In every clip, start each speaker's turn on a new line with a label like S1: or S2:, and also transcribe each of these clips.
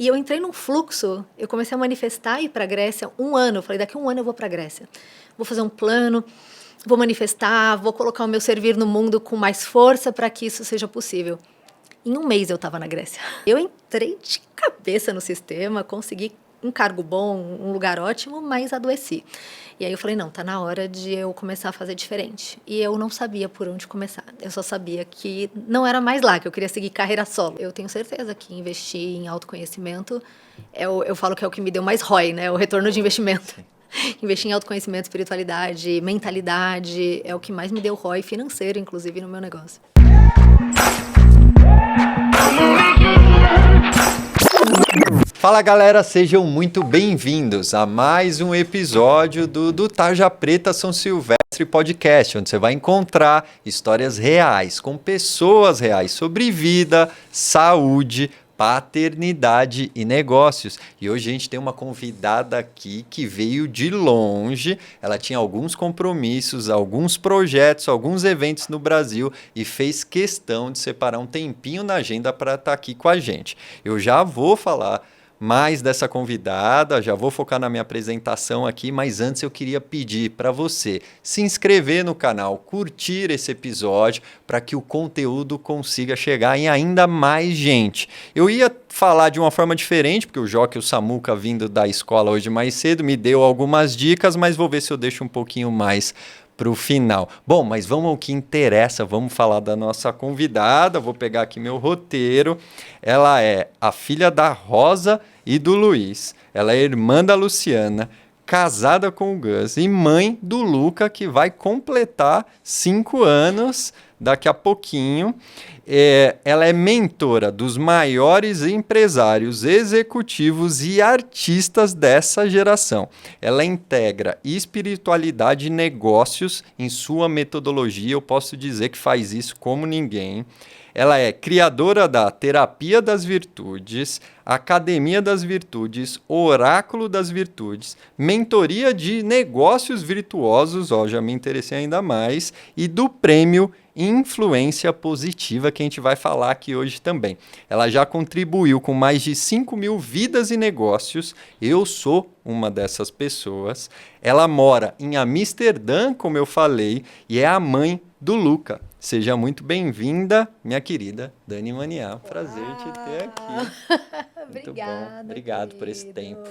S1: E eu entrei num fluxo, eu comecei a manifestar e ir para a Grécia 1 ano. Eu falei, daqui a 1 ano eu vou para a Grécia. Vou fazer um plano, vou manifestar, vou colocar o meu servir no mundo com mais força para que isso seja possível. Em 1 mês eu estava na Grécia. Eu entrei de cabeça no sistema, consegui um cargo bom, um lugar ótimo, mas adoeci. E aí eu falei, não, tá na hora de eu começar a fazer diferente. E eu não sabia por onde começar. Eu só sabia que não era mais lá, que eu queria seguir carreira solo. Eu tenho certeza que investir em autoconhecimento, eu falo que é o que me deu mais ROI, né? O retorno de investimento. Investir em autoconhecimento, espiritualidade, mentalidade, é o que mais me deu ROI financeiro, inclusive, no meu negócio.
S2: Fala galera, sejam muito bem-vindos a mais um episódio do Tarja Preta São Silvestre Podcast, onde você vai encontrar histórias reais, com pessoas reais sobre vida, saúde, paternidade e negócios. E hoje a gente tem uma convidada aqui que veio de longe, ela tinha alguns compromissos, alguns projetos, alguns eventos no Brasil e fez questão de separar um tempinho na agenda para estar aqui com a gente. Eu já vou falar mais dessa convidada, já vou focar na minha apresentação aqui, mas antes eu queria pedir para você se inscrever no canal, curtir esse episódio para que o conteúdo consiga chegar em ainda mais gente. Eu ia falar de uma forma diferente, porque o Joca e o Samuca vindo da escola hoje mais cedo me deu algumas dicas, mas vou ver se eu deixo um pouquinho mais para o final. Bom, mas vamos ao que interessa, vamos falar da nossa convidada, vou pegar aqui meu roteiro. Ela é a filha da Rosa e do Luiz, ela é irmã da Luciana, casada com o Gus e mãe do Luca, que vai completar 5 anos daqui a pouquinho. Ela é mentora dos maiores empresários, executivos e artistas dessa geração. Ela integra espiritualidade e negócios em sua metodologia. Eu posso dizer que faz isso como ninguém. Ela é criadora da Terapia das Virtudes, Academia das Virtudes, Oráculo das Virtudes, mentoria de negócios virtuosos, já me interessei ainda mais, e do prêmio Influência Positiva, que a gente vai falar aqui hoje também. Ela já contribuiu com mais de 5.000 vidas e negócios. Eu sou uma dessas pessoas. Ela mora em Amsterdã, como eu falei, e é a mãe do Luca. Seja muito bem-vinda, minha querida Dani Maniá. Prazer te ter aqui. Muito
S1: Obrigada,
S2: bom. Obrigado por esse
S1: querido.
S2: tempo.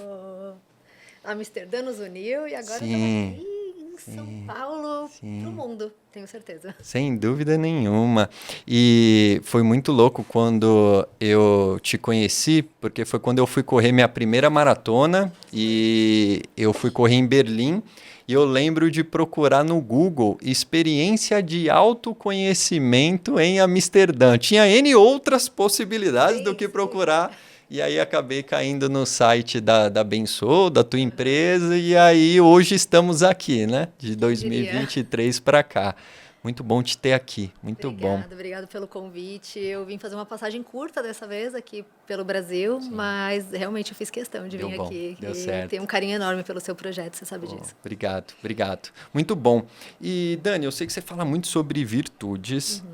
S1: Amsterdã nos uniu e agora estamos aqui em São Paulo para o mundo, tenho certeza.
S2: Sem dúvida nenhuma. E foi muito louco quando eu te conheci, porque foi quando eu fui correr minha primeira maratona e eu fui correr em Berlim. E eu lembro de procurar no Google experiência de autoconhecimento em Amsterdã. Tinha N outras possibilidades do que procurar. E aí acabei caindo no site da Bençol, da tua empresa. E aí hoje estamos aqui, né? De 2023 para cá. Muito bom te ter aqui, muito bom.
S1: Obrigada pelo convite. Eu vim fazer uma passagem curta dessa vez aqui pelo Brasil, mas realmente eu fiz questão de vir aqui.
S2: Deu certo.
S1: Tenho um carinho enorme pelo seu projeto, você sabe disso.
S2: Obrigado. Muito bom. E Dani, eu sei que você fala muito sobre virtudes.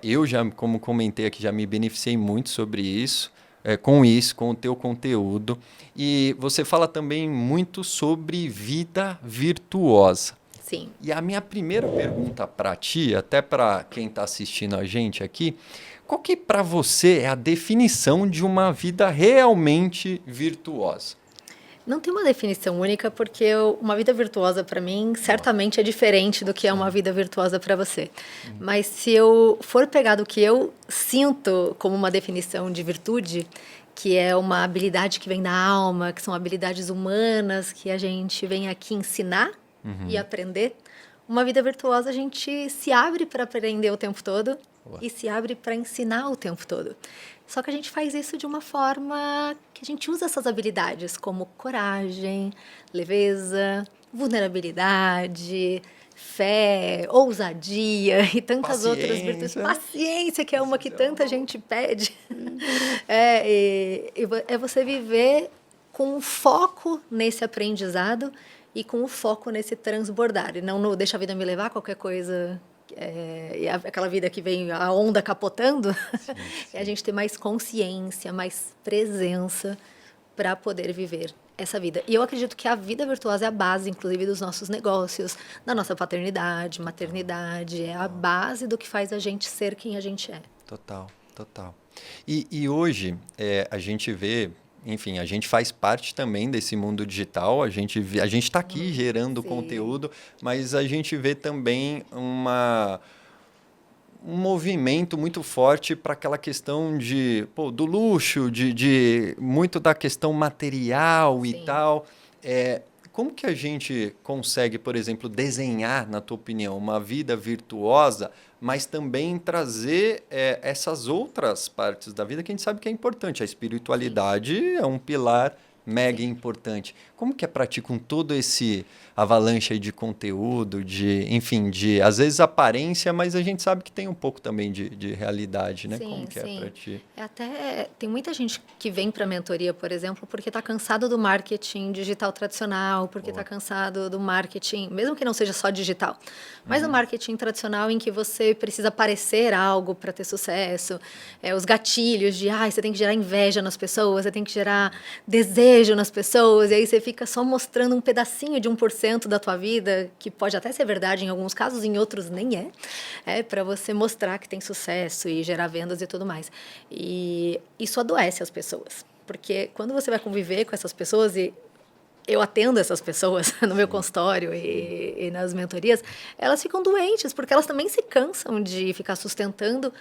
S2: Eu já, como comentei aqui, já me beneficiei muito sobre isso. Com o teu conteúdo. E você fala também muito sobre vida virtuosa.
S1: Sim.
S2: E a minha primeira pergunta para ti, até para quem está assistindo a gente aqui, qual que para você é a definição de uma vida realmente virtuosa?
S1: Não tem uma definição única, porque uma vida virtuosa para mim certamente é diferente do que é uma vida virtuosa para você. Mas se eu for pegar do que eu sinto como uma definição de virtude, que é uma habilidade que vem da alma, que são habilidades humanas que a gente vem aqui ensinar e aprender, uma vida virtuosa a gente se abre para aprender o tempo todo e se abre para ensinar o tempo todo. Só que a gente faz isso de uma forma que a gente usa essas habilidades como coragem, leveza, vulnerabilidade, fé, ousadia e tantas outras virtudes. Paciência, que é uma que tanta gente pede. É você viver com foco nesse aprendizado e com o foco nesse transbordar. E não no deixa a vida me levar, qualquer coisa e aquela vida que vem a onda capotando,
S2: Sim,
S1: é a gente ter mais consciência, mais presença para poder viver essa vida. E eu acredito que a vida virtuosa é a base, inclusive, dos nossos negócios, da nossa paternidade, maternidade, é a base do que faz a gente ser quem a gente é.
S2: Total, total. E hoje a gente vê, enfim, a gente faz parte também desse mundo digital, a gente está aqui gerando
S1: Sim.
S2: conteúdo, mas a gente vê também um movimento muito forte para aquela questão do luxo, de muito da questão material e
S1: Sim.
S2: tal. Como que a gente consegue, por exemplo, desenhar, na tua opinião, uma vida virtuosa, mas também trazer essas outras partes da vida que a gente sabe que é importante? A espiritualidade é um pilar mega importante. Como que é para ti com todo esse avalanche aí de conteúdo, enfim, às vezes aparência, mas a gente sabe que tem um pouco também de realidade, né?
S1: Sim,
S2: Como que
S1: sim.
S2: é para ti?
S1: Até tem muita gente que vem para a mentoria, por exemplo, porque está cansado do marketing digital tradicional, porque está cansado do marketing, mesmo que não seja só digital, mas do marketing tradicional em que você precisa parecer algo para ter sucesso, os gatilhos de, você tem que gerar inveja nas pessoas, você tem que gerar desejo nas pessoas, e aí você fica só mostrando um pedacinho de 1% da tua vida, que pode até ser verdade em alguns casos, em outros nem para você mostrar que tem sucesso e gerar vendas e tudo mais. E isso adoece as pessoas, porque quando você vai conviver com essas pessoas, e eu atendo essas pessoas no meu consultório e nas mentorias, elas ficam doentes, porque elas também se cansam de ficar sustentando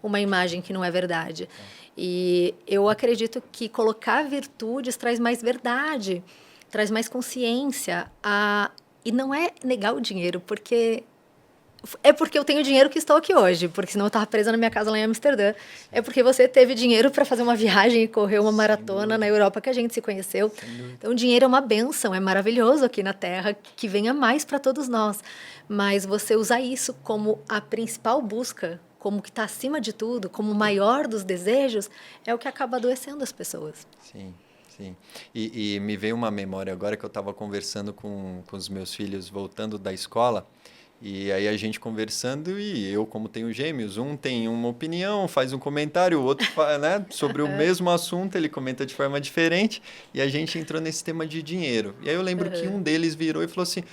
S1: uma imagem que não é verdade. E eu acredito que colocar virtudes traz mais verdade, traz mais consciência. E não é negar o dinheiro, porque eu tenho dinheiro que estou aqui hoje, porque senão eu estava presa na minha casa lá em Amsterdã. É porque você teve dinheiro para fazer uma viagem e correr uma maratona na Europa que a gente se conheceu. Então, o dinheiro é uma bênção, é maravilhoso aqui na Terra, que venha mais para todos nós. Mas você usar isso como a principal busca, como que está acima de tudo, como o maior dos desejos, é o que acaba adoecendo as pessoas.
S2: Sim. Sim. E me veio uma memória agora que eu estava conversando com os meus filhos voltando da escola. E aí a gente conversando e eu, como tenho gêmeos, um tem uma opinião, faz um comentário, o outro né, sobre o mesmo assunto, ele comenta de forma diferente e a gente entrou nesse tema de dinheiro. E aí eu lembro que um deles virou e falou assim,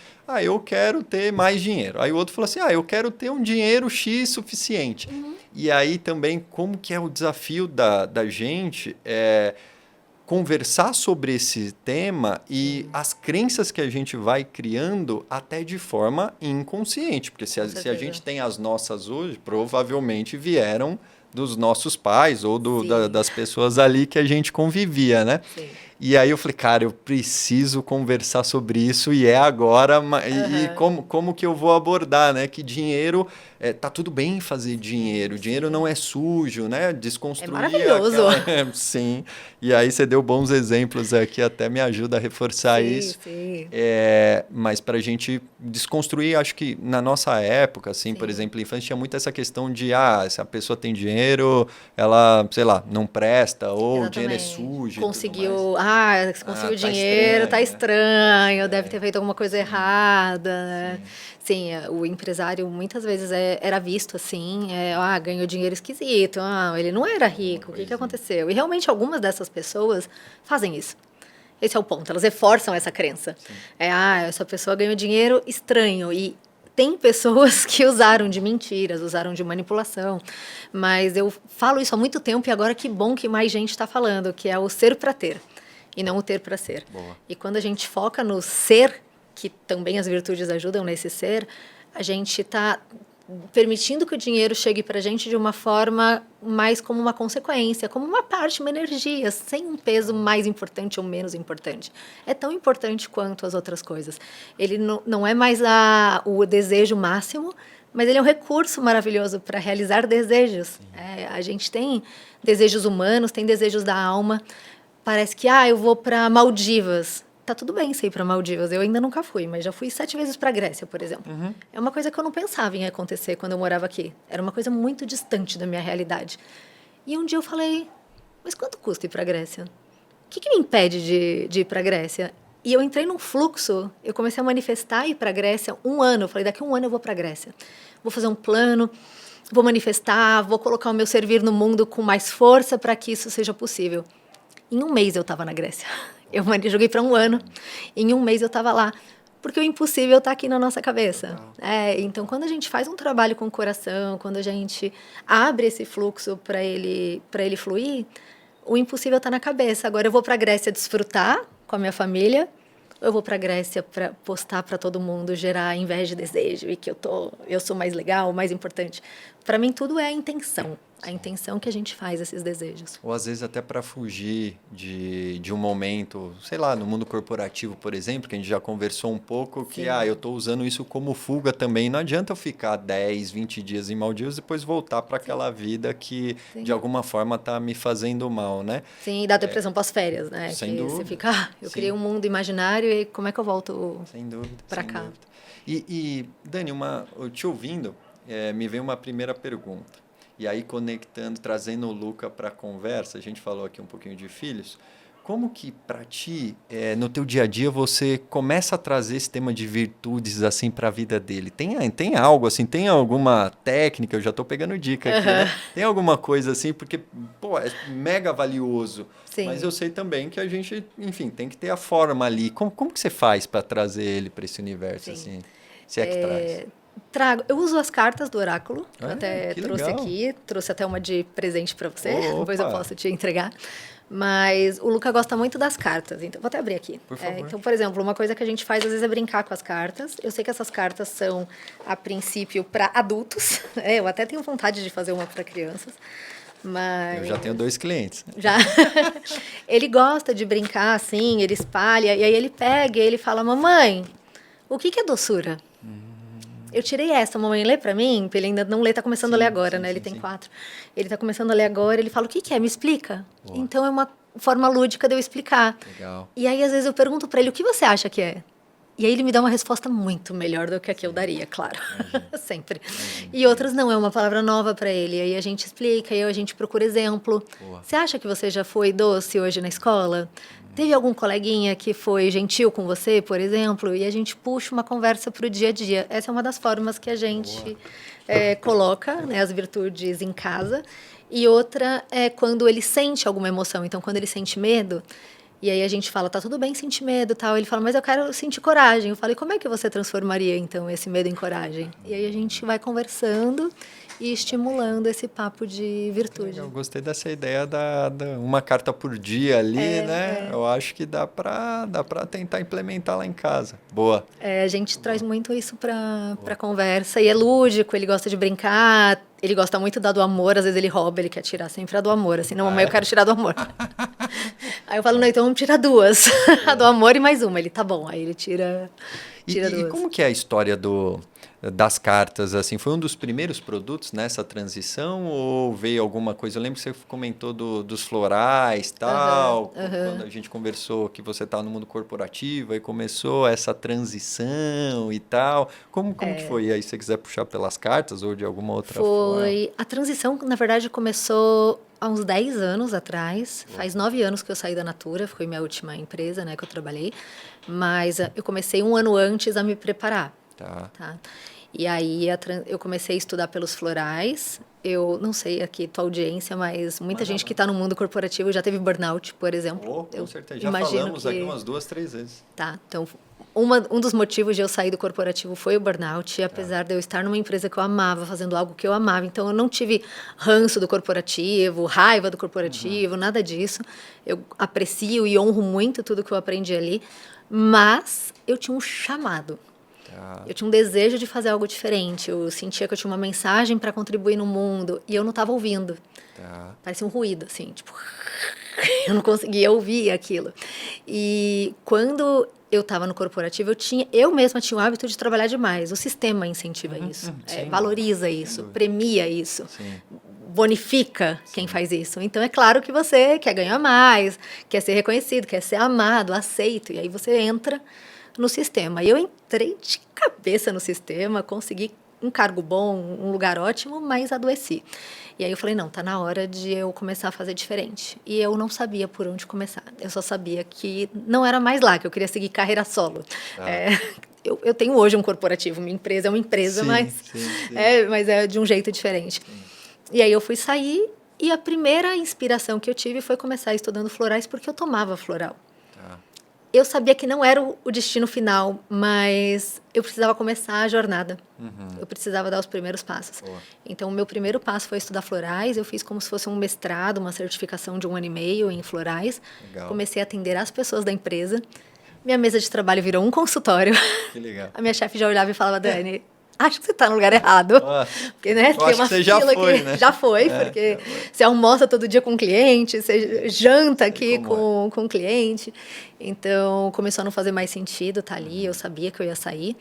S2: eu quero ter mais dinheiro. Aí o outro falou assim, eu quero ter um dinheiro X suficiente. E aí também, como que é o desafio da gente conversar sobre esse tema e as crenças que a gente vai criando até de forma inconsciente. Porque se a gente tem as nossas hoje, provavelmente vieram dos nossos pais ou das pessoas ali que a gente convivia, né?
S1: Sim.
S2: E aí eu falei, cara, eu preciso conversar sobre isso e é agora. E como que eu vou abordar, né? Que dinheiro, tá tudo bem fazer dinheiro. Dinheiro não é sujo, né? Desconstruir.
S1: É maravilhoso.
S2: Sim. E aí você deu bons exemplos aqui, até me ajuda a reforçar isso.
S1: Sim.
S2: Mas para a gente desconstruir, acho que na nossa época, assim, por exemplo, a infância tinha muito essa questão de, se a pessoa tem dinheiro, ela, sei lá, não presta, ou o dinheiro é sujo.
S1: Conseguiu
S2: estranho,
S1: dinheiro, tá estranho, deve ter feito alguma coisa errada, né? Sim, o empresário muitas vezes era visto assim, ganhou dinheiro esquisito, ele não era rico, o que aconteceu? E realmente algumas dessas pessoas fazem isso. Esse é o ponto, elas reforçam essa crença. Essa pessoa ganhou dinheiro estranho e tem pessoas que usaram de mentiras, usaram de manipulação, mas eu falo isso há muito tempo e agora que bom que mais gente está falando, que é o ser para ter e não o ter para ser.
S2: Boa.
S1: E quando a gente foca no ser, que também as virtudes ajudam nesse ser, a gente está permitindo que o dinheiro chegue para a gente de uma forma mais como uma consequência, como uma parte, uma energia, sem um peso mais importante ou menos importante. É tão importante quanto as outras coisas. Ele não é mais o desejo máximo, mas ele é um recurso maravilhoso para realizar desejos. A gente tem desejos humanos, tem desejos da alma. Parece que, eu vou para Maldivas. Tá tudo bem você ir para Maldivas. Eu ainda nunca fui, mas já fui 7 vezes para Grécia, por exemplo. É uma coisa que eu não pensava em acontecer quando eu morava aqui. Era uma coisa muito distante da minha realidade. E um dia eu falei, mas quanto custa ir para Grécia? O que me impede de ir para Grécia? E eu entrei num fluxo, eu comecei a manifestar e ir para a Grécia 1 ano. Eu falei, daqui a 1 ano eu vou para a Grécia. Vou fazer um plano, vou manifestar, vou colocar o meu servir no mundo com mais força para que isso seja possível. Em 1 mês eu estava na Grécia. Eu joguei para 1 ano, em 1 mês eu estava lá. Porque o impossível está aqui na nossa cabeça. Então, quando a gente faz um trabalho com o coração, quando a gente abre esse fluxo para ele fluir, o impossível está na cabeça. Agora, eu vou para a Grécia desfrutar com a minha família, ou eu vou para a Grécia para postar para todo mundo, gerar inveja e desejo, e que eu sou mais legal, mais importante. Para mim, tudo é a intenção. A intenção que a gente faz esses desejos.
S2: Ou às vezes até para fugir de um momento, sei lá, no mundo corporativo, por exemplo, que a gente já conversou um pouco, que eu estou usando isso como fuga também. Não adianta eu ficar 10, 20 dias em Maldivas e depois voltar para aquela vida que de alguma forma está me fazendo mal, né?
S1: Sim, e dá depressão pós-férias, né?
S2: Sem dúvida.
S1: Você fica, eu criei um mundo imaginário e como é que eu volto para cá?
S2: Dúvida. E Dani, eu te ouvindo, me veio uma primeira pergunta. E aí, conectando, trazendo o Luca para a conversa, a gente falou aqui um pouquinho de filhos. Como que, para ti, no teu dia a dia, você começa a trazer esse tema de virtudes assim para a vida dele? Tem algo assim? Tem alguma técnica? Eu já estou pegando dica aqui, né? Tem alguma coisa assim? Porque, é mega valioso. Sim. Mas eu sei também que a gente, enfim, tem que ter a forma ali. Como que você faz para trazer ele para esse universo, assim? Se é que traz?
S1: Eu uso as cartas do oráculo, eu até trouxe
S2: legal.
S1: Aqui, trouxe até uma de presente para você, depois eu posso te entregar. Mas o Luca gosta muito das cartas, então vou até abrir aqui.
S2: Por favor.
S1: Então, por exemplo, uma coisa que a gente faz às vezes é brincar com as cartas. Eu sei que essas cartas são, a princípio, para adultos. Eu até tenho vontade de fazer uma para crianças. Mas...
S2: Eu já tenho 2 clientes.
S1: Já. Ele gosta de brincar assim, ele espalha, e aí ele pega e ele fala, mamãe, o que é doçura? Eu tirei essa, mamãe lê pra mim, ele ainda não lê, tá começando a ler agora, né? Ele tem 4. Ele tá começando a ler agora, ele fala, o que é? Me explica. Boa. Então, é uma forma lúdica de eu explicar.
S2: Legal.
S1: E aí, às vezes, eu pergunto pra ele, o que você acha que é? E aí, ele me dá uma resposta muito melhor do que a que eu daria, claro. Sempre. E outras não, é uma palavra nova pra ele. Aí a gente explica, aí a gente procura exemplo. Boa. Você acha que você já foi doce hoje na escola? Teve algum coleguinha que foi gentil com você, por exemplo? E a gente puxa uma conversa para o dia a dia. Essa é uma das formas que a gente coloca, né, as virtudes em casa. E outra é quando ele sente alguma emoção. Então, quando ele sente medo, e aí a gente fala, tá tudo bem sentir medo, tal. Ele fala, mas eu quero sentir coragem. Eu falei, como é que você transformaria, então, esse medo em coragem? E aí a gente vai conversando e estimulando esse papo de virtude.
S2: Eu gostei dessa ideia da uma carta por dia ali, né? Eu acho que dá para tentar implementar lá em casa. Boa.
S1: A gente traz muito isso para conversa. E é lúdico, ele gosta de brincar, ele gosta muito da do amor, às vezes ele rouba, ele quer tirar sempre a do amor. Assim, não, mamãe, eu quero tirar a do amor. Aí eu falo, não, então vamos tirar 2. A do amor e mais uma. Ele, tá bom. Aí ele tira 2.
S2: E como que é a história das cartas, assim, foi um dos primeiros produtos nessa transição ou veio alguma coisa? Eu lembro que você comentou dos florais, tal, quando a gente conversou que você estava no mundo corporativo e começou essa transição e tal. Como que foi? Aí, se você quiser puxar pelas cartas ou de alguma outra forma?
S1: A transição, na verdade, começou há uns 10 anos atrás. Faz 9 anos que eu saí da Natura, foi minha última empresa, né, que eu trabalhei. Mas eu comecei 1 ano antes a me preparar. Tá? E aí eu comecei a estudar pelos florais. Eu não sei aqui tua audiência, mas muita gente que está no mundo corporativo já teve burnout, por exemplo.
S2: Com certeza. Já falamos aqui umas 2, 3 vezes.
S1: Tá, então um dos motivos de eu sair do corporativo foi o burnout, apesar de eu estar numa empresa que eu amava, fazendo algo que eu amava. Então, eu não tive ranço do corporativo, raiva do corporativo, nada disso. Eu aprecio e honro muito tudo que eu aprendi ali, mas eu tinha um chamado. Eu tinha um desejo de fazer algo diferente. Eu sentia que eu tinha uma mensagem para contribuir no mundo e eu não estava ouvindo. Parecia um ruído, assim, tipo... Eu não conseguia ouvir aquilo. E quando eu estava no corporativo, eu mesma tinha o hábito de trabalhar demais. O sistema incentiva isso, valoriza isso, premia isso, bonifica quem faz isso. Então, é claro que você quer ganhar mais, quer ser reconhecido, quer ser amado, aceito. E aí você entra no sistema. E eu entrei de cabeça no sistema, consegui um cargo bom, um lugar ótimo, mas adoeci. E aí eu falei, não, tá na hora de eu começar a fazer diferente. E eu não sabia por onde começar. Eu só sabia que não era mais lá, que eu queria seguir carreira solo. Eu tenho hoje um corporativo, minha empresa é uma empresa,
S2: Sim,
S1: mas,
S2: sim.
S1: mas é de um jeito diferente. E aí eu fui sair e a primeira inspiração que eu tive foi começar estudando florais porque eu tomava floral. Eu sabia que não era o destino final, mas eu precisava começar a jornada. Eu precisava dar os primeiros passos.
S2: Boa.
S1: Então, o meu primeiro passo foi estudar florais. Eu fiz como se fosse um mestrado, uma certificação de 1 ano e meio em florais.
S2: Legal.
S1: Comecei a atender as pessoas da empresa. Minha mesa de trabalho virou um consultório.
S2: Que legal.
S1: A minha chefe já olhava e falava, Dani, acho que você está no lugar errado.
S2: Eu
S1: Porque, né,
S2: acho
S1: tem uma
S2: que você já
S1: fila
S2: foi,
S1: que
S2: né?
S1: já foi, porque você almoça todo dia com cliente, você janta aqui
S2: como
S1: com cliente. Então, começou a não fazer mais sentido estar ali, eu sabia que eu ia sair.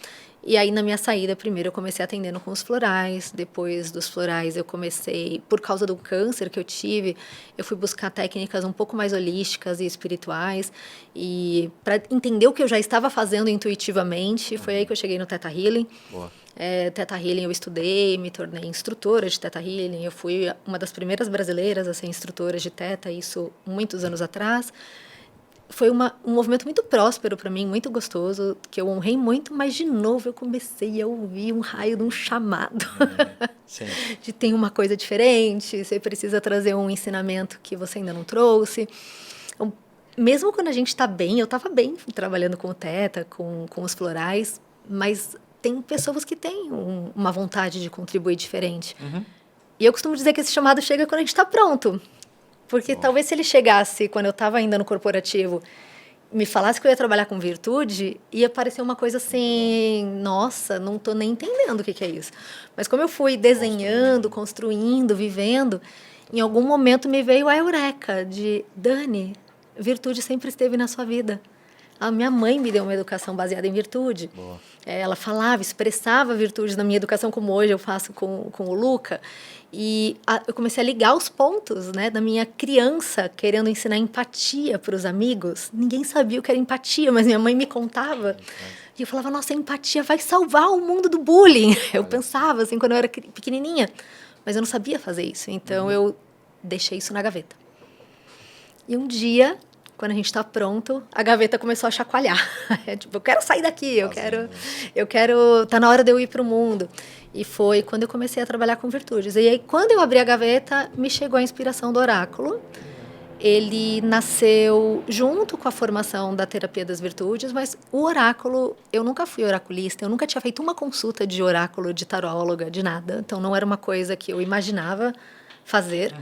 S1: E aí, na minha saída, primeiro eu comecei atendendo com os florais, depois dos florais eu comecei, por causa do câncer que eu tive, eu fui buscar técnicas um pouco mais holísticas e espirituais, e para entender o que eu já estava fazendo intuitivamente, foi aí que eu cheguei no Theta Healing.
S2: Boa.
S1: Theta Healing eu estudei, me tornei instrutora de Theta Healing, eu fui uma das primeiras brasileiras a ser instrutora de Theta, isso muitos anos atrás. Foi um movimento muito próspero para mim, muito gostoso, que eu honrei muito, mas de novo eu comecei a ouvir um raio de um chamado.
S2: Sim.
S1: De tem uma coisa diferente, você precisa trazer um ensinamento que você ainda não trouxe. Então, mesmo quando a gente está bem, eu estava bem trabalhando com o Theta, com os florais, mas tem pessoas que têm uma vontade de contribuir diferente. E eu costumo dizer que esse chamado chega quando a gente está pronto. Porque talvez se ele chegasse quando eu estava ainda no corporativo, me falasse que eu ia trabalhar com virtude, ia parecer uma coisa assim, nossa, não estou nem entendendo o que é isso. Mas como eu fui desenhando, construindo, vivendo, em algum momento me veio a eureka de, Dani, virtude sempre esteve na sua vida. A minha mãe me deu uma educação baseada em virtude. Ela falava, expressava virtudes na minha educação, como hoje eu faço com o Luca. E eu comecei a ligar os pontos, né, da minha criança querendo ensinar empatia para os amigos. Ninguém sabia o que era empatia, mas minha mãe me contava. E eu falava, nossa, a empatia vai salvar o mundo do bullying. Eu pensava assim quando eu era pequenininha, mas eu não sabia fazer isso. Então eu deixei isso na gaveta. E um dia, quando a gente está pronto, a gaveta começou a chacoalhar. Tipo, eu quero sair daqui, eu quero, tá na hora de eu ir para o mundo. E foi quando eu comecei a trabalhar com virtudes. E aí, quando eu abri a gaveta, me chegou a inspiração do oráculo. Ele nasceu junto com a formação da terapia das virtudes, mas o oráculo, eu nunca fui oraculista, eu nunca tinha feito uma consulta de oráculo, de taróloga, de nada. Então, não era uma coisa que eu imaginava fazer.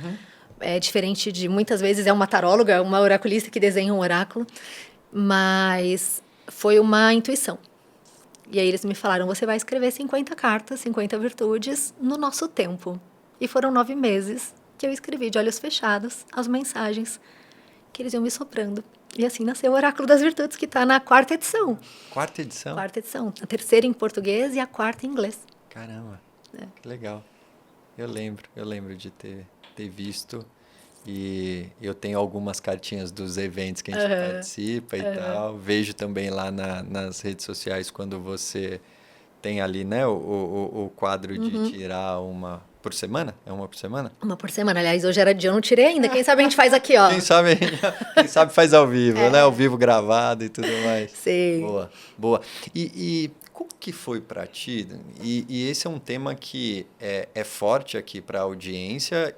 S1: É diferente de, muitas vezes, é uma taróloga, uma oraculista que desenha um oráculo, mas foi uma intuição. E aí eles me falaram, você vai escrever 50 cartas, 50 virtudes no nosso tempo. E foram 9 meses que eu escrevi de olhos fechados as mensagens que eles iam me soprando. E assim nasceu o Oráculo das Virtudes, que está na 4ª edição.
S2: 4ª edição?
S1: 4ª edição. A 3ª em português e a 4ª em inglês.
S2: Caramba, que legal. Eu lembro de ter visto. E eu tenho algumas cartinhas dos eventos que a gente participa e tal. Vejo também lá nas redes sociais quando você tem ali, né, o quadro de tirar uma por semana? É uma por semana?
S1: Uma por semana. Aliás, hoje era dia, eu não tirei ainda. Quem sabe a gente faz aqui, ó.
S2: Quem sabe faz ao vivo, né? Ao vivo gravado e tudo mais.
S1: Sim.
S2: Boa. E como que foi para ti? E esse é um tema que é forte aqui para a audiência,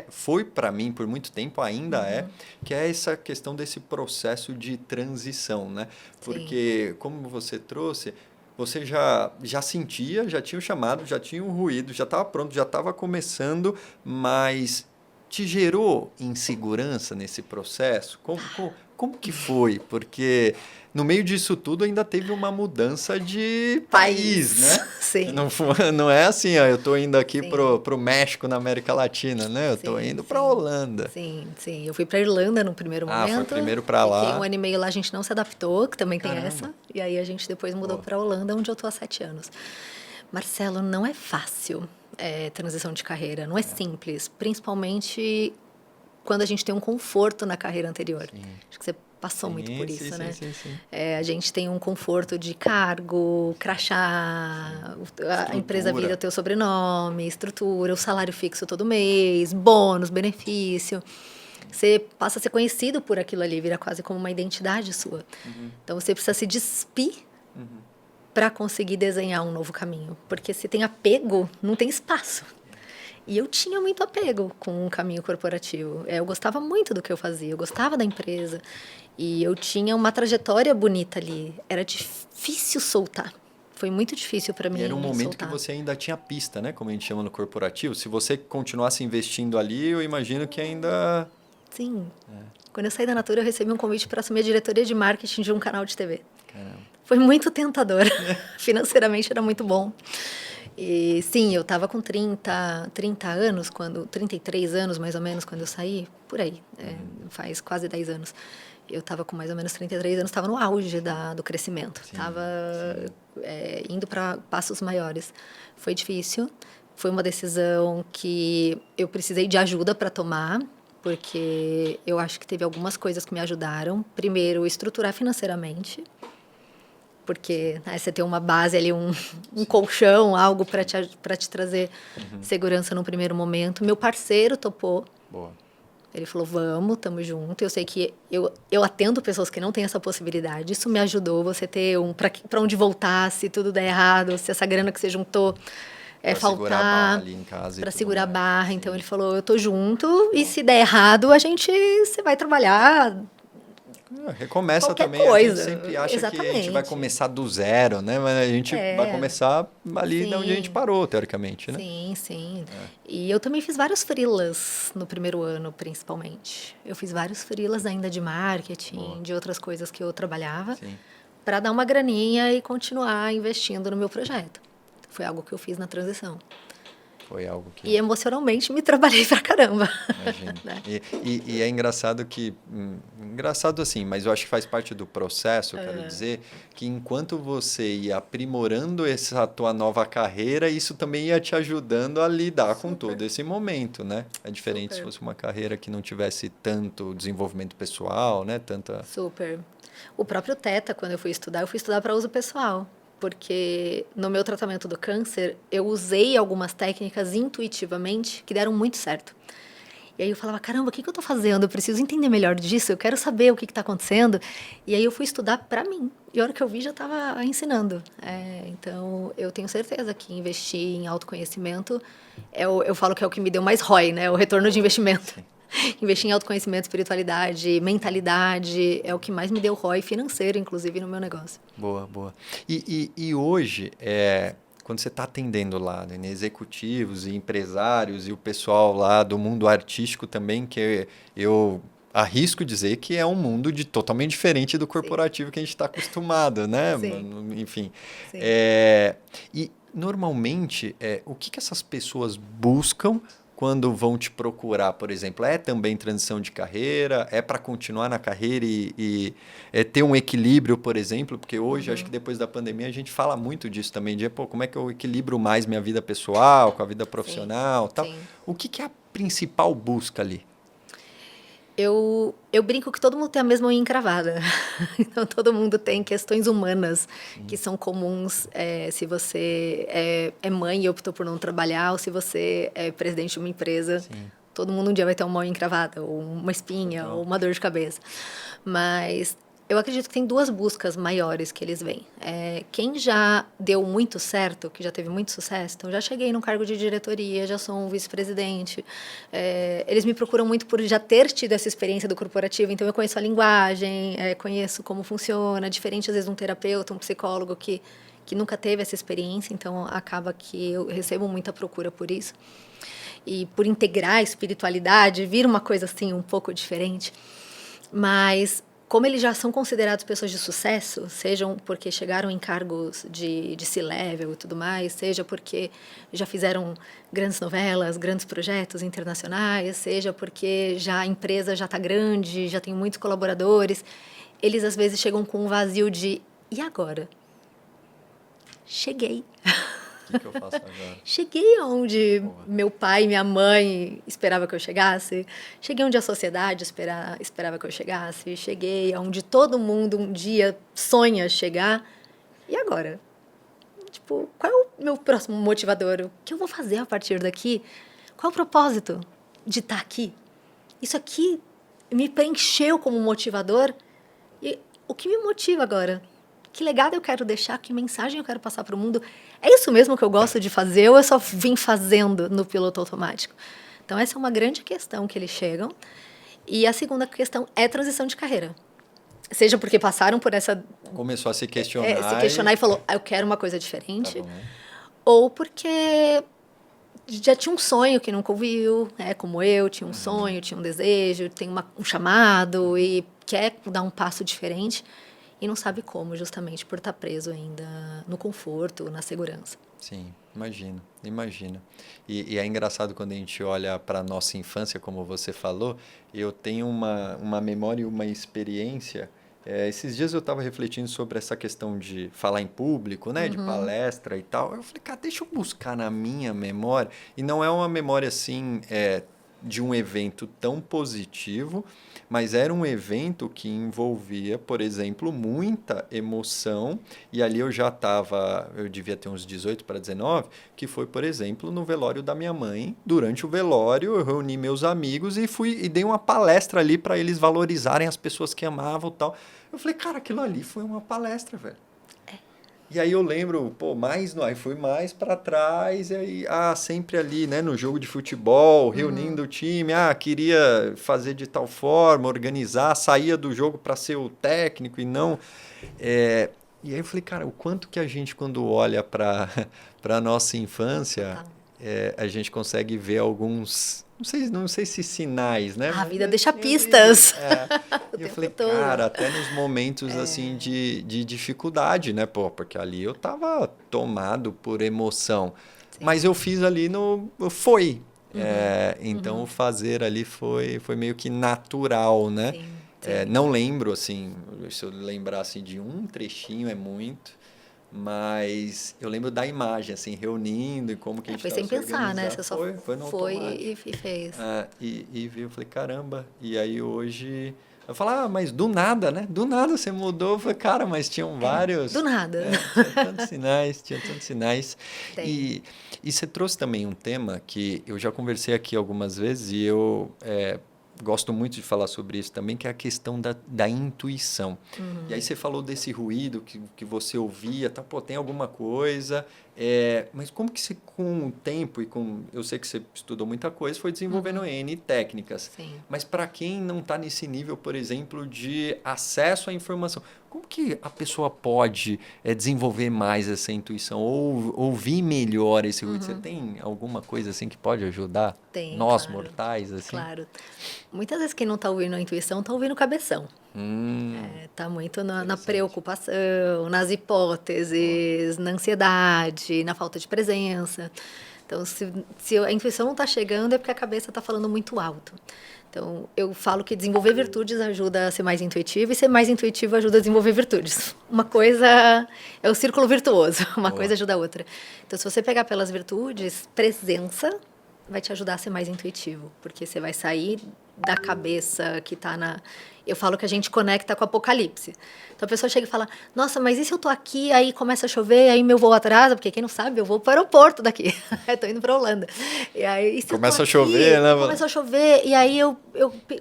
S2: foi para mim por muito tempo, ainda que é essa questão desse processo de transição, né? Porque, como você trouxe, você já sentia, já tinha o chamado, já tinha o ruído, já estava pronto, já estava começando, mas te gerou insegurança nesse processo? Como que foi? Porque no meio disso tudo ainda teve uma mudança de país, né?
S1: Sim.
S2: Não é assim, ó, eu estou indo aqui pro México, na América Latina, né? Eu estou indo para a Holanda.
S1: Sim. Eu fui para a Irlanda no primeiro momento.
S2: Foi primeiro para lá.
S1: Fiquei 1 ano e meio lá, a gente não se adaptou, que também tem essa. E aí a gente depois mudou para a Holanda, onde eu estou há 7 anos. Marcelo, não é fácil transição de carreira, não é simples. Principalmente quando a gente tem um conforto na carreira anterior.
S2: Sim.
S1: Acho que você passou muito por isso, né?
S2: Sim.
S1: A gente tem um conforto de cargo, crachá, a empresa vira o teu sobrenome, estrutura, o salário fixo todo mês, bônus, benefício. Você passa a ser conhecido por aquilo ali, vira quase como uma identidade sua. Então você precisa se despir para conseguir desenhar um novo caminho. Porque se tem apego, não tem espaço. E eu tinha muito apego com o caminho corporativo. Eu gostava muito do que eu fazia, eu gostava da empresa. E eu tinha uma trajetória bonita ali. Era difícil soltar. Foi muito difícil para mim
S2: E era um momento
S1: soltar.
S2: que você ainda tinha pista, né? Como a gente chama no corporativo. Se você continuasse investindo ali, eu imagino que ainda...
S1: Sim. Quando eu saí da Natura, eu recebi um convite para assumir a diretoria de marketing de um canal de TV.
S2: Caramba.
S1: Foi muito tentador. Financeiramente era muito bom. E sim, eu estava com 30 anos, 33 anos mais ou menos, quando eu saí, por aí, faz quase 10 anos. Eu estava com mais ou menos 33 anos, estava no auge do crescimento, estava indo para passos maiores. Foi difícil, foi uma decisão que eu precisei de ajuda para tomar, porque eu acho que teve algumas coisas que me ajudaram. Primeiro, estruturar financeiramente, porque você tem uma base ali, um colchão, algo para te trazer segurança no primeiro momento. Meu parceiro topou.
S2: Boa.
S1: Ele falou, vamos, tamo junto. Eu sei que eu atendo pessoas que não têm essa possibilidade. Isso me ajudou, você ter para onde voltar, se tudo der errado, se essa grana que você juntou faltar.
S2: Segurar a barra ali em casa.
S1: Para segurar a
S2: mais.
S1: barra.
S2: Sim.
S1: Então ele falou, eu tô junto e se der errado, você vai trabalhar...
S2: Recomeça
S1: qualquer
S2: também,
S1: coisa.
S2: A gente sempre acha que a gente vai
S1: Exatamente.
S2: começar do zero, né? Mas a gente vai começar ali de onde a gente parou, teoricamente, né?
S1: Sim. E eu também fiz vários freelas no primeiro ano, principalmente. Eu fiz vários freelas ainda de marketing, de outras coisas que eu trabalhava, para dar uma graninha e continuar investindo no meu projeto. Foi algo que eu fiz na transição.
S2: Foi algo que...
S1: E emocionalmente me trabalhei pra caramba.
S2: Imagino.
S1: Né?
S2: E é engraçado que... engraçado assim, mas eu acho que faz parte do processo, eu quero dizer, que enquanto você ia aprimorando essa tua nova carreira, isso também ia te ajudando a lidar com todo esse momento, né? É diferente se fosse uma carreira que não tivesse tanto desenvolvimento pessoal, né?
S1: Super. O próprio Theta, quando eu fui estudar para uso pessoal. Porque no meu tratamento do câncer, eu usei algumas técnicas intuitivamente que deram muito certo. E aí eu falava, caramba, o que eu estou fazendo? Eu preciso entender melhor disso, eu quero saber o que está acontecendo. E aí eu fui estudar para mim. E a hora que eu vi, já estava ensinando. Então, eu tenho certeza que investir em autoconhecimento, eu falo que é o que me deu mais ROI, né? O retorno de investimento. Investir em autoconhecimento, espiritualidade, mentalidade, é o que mais me deu ROI financeiro, inclusive, no meu negócio.
S2: Boa. E hoje, quando você está atendendo lá, né, executivos e empresários e o pessoal lá do mundo artístico também, que eu arrisco dizer que é um mundo totalmente diferente do corporativo que a gente está acostumado, né?
S1: Sim.
S2: Enfim.
S1: Sim.
S2: E, normalmente, o que essas pessoas buscam quando vão te procurar, por exemplo? É também transição de carreira? É para continuar na carreira e ter um equilíbrio, por exemplo? Porque hoje, acho que depois da pandemia, a gente fala muito disso também, de como é que eu equilibro mais minha vida pessoal com a vida profissional e tal.
S1: Sim.
S2: O que é a principal busca ali?
S1: Eu brinco que todo mundo tem a mesma unha encravada. Então, todo mundo tem questões humanas que são comuns se você é mãe e optou por não trabalhar, ou se você é presidente de uma empresa.
S2: Sim.
S1: Todo mundo um dia vai ter uma unha encravada, ou uma espinha, ou uma dor de cabeça. Mas eu acredito que tem duas buscas maiores que eles veem. Quem já deu muito certo, que já teve muito sucesso, então já cheguei num cargo de diretoria, já sou um vice-presidente. Eles me procuram muito por já ter tido essa experiência do corporativo, então eu conheço a linguagem, conheço como funciona, diferente às vezes de um terapeuta, um psicólogo que nunca teve essa experiência, então acaba que eu recebo muita procura por isso. E por integrar a espiritualidade, vir uma coisa assim um pouco diferente. Mas como eles já são considerados pessoas de sucesso, sejam porque chegaram em cargos de C-level e tudo mais, seja porque já fizeram grandes novelas, grandes projetos internacionais, seja porque a empresa já está grande, já tem muitos colaboradores, eles às vezes chegam com um vazio de, e agora? Cheguei.
S2: que eu faço agora?
S1: Cheguei onde meu pai e minha mãe esperavam que eu chegasse. Cheguei onde a sociedade esperava que eu chegasse. Cheguei onde todo mundo um dia sonha chegar. E agora? Tipo, qual é o meu próximo motivador? O que eu vou fazer a partir daqui? Qual é o propósito de estar aqui? Isso aqui me preencheu como motivador. E o que me motiva agora? Que legado eu quero deixar? Que mensagem eu quero passar para o mundo? É isso mesmo que eu gosto de fazer ou eu só vim fazendo no piloto automático? Então, essa é uma grande questão que eles chegam. E a segunda questão é transição de carreira. Seja porque passaram por essa...
S2: Começou a se questionar.
S1: se questionar e falou, eu quero uma coisa diferente.
S2: Tá bom.
S1: Ou porque já tinha um sonho que nunca ouviu, como eu, tinha um sonho, tinha um desejo, tem um chamado e quer dar um passo diferente e não sabe como, justamente por estar preso ainda no conforto, na segurança.
S2: Sim, imagino. E é engraçado quando a gente olha para a nossa infância, como você falou, eu tenho uma memória e uma experiência. Esses dias eu estava refletindo sobre essa questão de falar em público, né, de palestra e tal. Eu falei, cara, deixa eu buscar na minha memória. E não é uma memória assim de um evento tão positivo, mas era um evento que envolvia, por exemplo, muita emoção. E ali eu devia ter uns 18 para 19, que foi, por exemplo, no velório da minha mãe. Durante o velório, eu reuni meus amigos e dei uma palestra ali para eles valorizarem as pessoas que amavam e tal. Eu falei, cara, aquilo ali foi uma palestra, velho. E aí eu lembro, aí fui mais para trás, e aí, sempre ali, né, no jogo de futebol, reunindo o time, queria fazer de tal forma, organizar, saía do jogo para ser o técnico e não... E aí eu falei, cara, o quanto que a gente, quando olha para a nossa infância, a gente consegue ver alguns... Não sei se sinais, né?
S1: A vida deixa pistas.
S2: E eu falei, cara, até nos momentos assim de dificuldade, né? Porque ali eu tava tomado por emoção. Sim. Mas eu fiz ali foi. Então o fazer ali foi meio que natural, né? Sim, sim. Não lembro, assim, se eu lembrar assim, de um trechinho é muito. Mas eu lembro da imagem, assim, reunindo e como que a gente
S1: foi sem pensar, né? Você só
S2: foi no
S1: e fez.
S2: E vi, eu falei, caramba. E aí hoje... Eu falo, mas do nada, né? Do nada você mudou. Eu falei, cara, mas tinham vários...
S1: Do nada.
S2: Tinha tantos sinais. E você trouxe também um tema que eu já conversei aqui algumas vezes e eu... gosto muito de falar sobre isso também, que é a questão da intuição. E aí você falou desse ruído que você ouvia, tá? Tem alguma coisa, mas como que você, com o tempo eu sei que você estudou muita coisa, foi desenvolvendo N técnicas.
S1: Sim.
S2: Mas para quem não está nesse nível, por exemplo, de acesso à informação, como que a pessoa pode desenvolver mais essa intuição ou ouvir melhor esse ruído? Você tem alguma coisa assim que pode ajudar nós, claro, mortais? Assim?
S1: Claro. Muitas vezes quem não está ouvindo a intuição está ouvindo o cabeção. Está muito na preocupação, nas hipóteses, na ansiedade, na falta de presença. Então, se a intuição não está chegando, é porque a cabeça está falando muito alto. Então, eu falo que desenvolver virtudes ajuda a ser mais intuitivo e ser mais intuitivo ajuda a desenvolver virtudes. Uma coisa é o círculo virtuoso, uma coisa ajuda a outra. Então, se você pegar pelas virtudes, presença vai te ajudar a ser mais intuitivo, porque você vai sair da cabeça que está na... Eu falo que a gente conecta com o apocalipse. Então a pessoa chega e fala, nossa, mas e se eu tô aqui, aí começa a chover, aí meu voo atrasa? Porque quem não sabe, eu vou para o aeroporto daqui. Estou indo para a Holanda. E aí,
S2: começa a chover, né?
S1: Começa a chover, e aí eu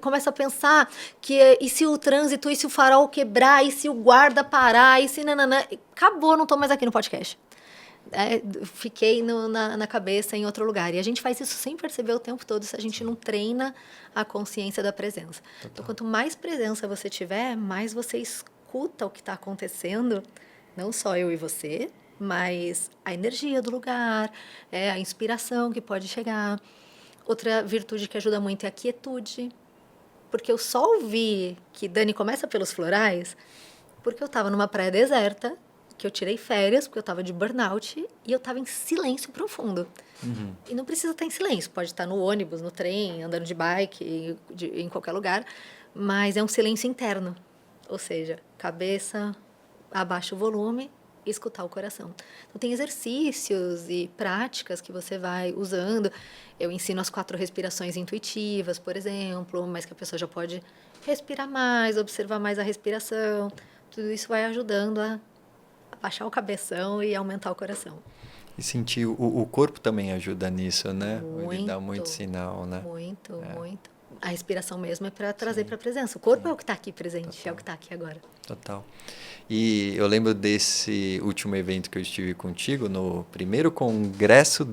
S1: começo a pensar que e se o trânsito, e se o farol quebrar, e se o guarda parar, e se nananã... Acabou, não estou mais aqui no podcast. Fiquei na cabeça em outro lugar. E a gente faz isso sem perceber o tempo todo se a gente não treina a consciência da presença. Total. Então, quanto mais presença você tiver, mais você escuta o que está acontecendo, não só eu e você, mas a energia do lugar, a inspiração que pode chegar. Outra virtude que ajuda muito é a quietude. Porque eu só ouvi que Dani começa pelos florais porque eu estava numa praia deserta, que eu tirei férias, porque eu estava de burnout, e eu estava em silêncio profundo. E não precisa estar em silêncio, pode estar no ônibus, no trem, andando de bike, em qualquer lugar, mas é um silêncio interno. Ou seja, cabeça, abaixa o volume escutar o coração. Então, tem exercícios e práticas que você vai usando. Eu ensino as 4 respirações intuitivas, por exemplo, mas que a pessoa já pode respirar mais, observar mais a respiração. Tudo isso vai ajudando a baixar o cabeção e aumentar o coração.
S2: E sentir o corpo também ajuda nisso, né? Ele dá muito
S1: Muito.
S2: sinal, né?
S1: Muito. A respiração mesmo é para trazer para a presença. O corpo é o que está aqui presente,
S2: Total.
S1: é o que está aqui agora.
S2: Total. E eu lembro desse último evento que eu estive contigo, no primeiro Congresso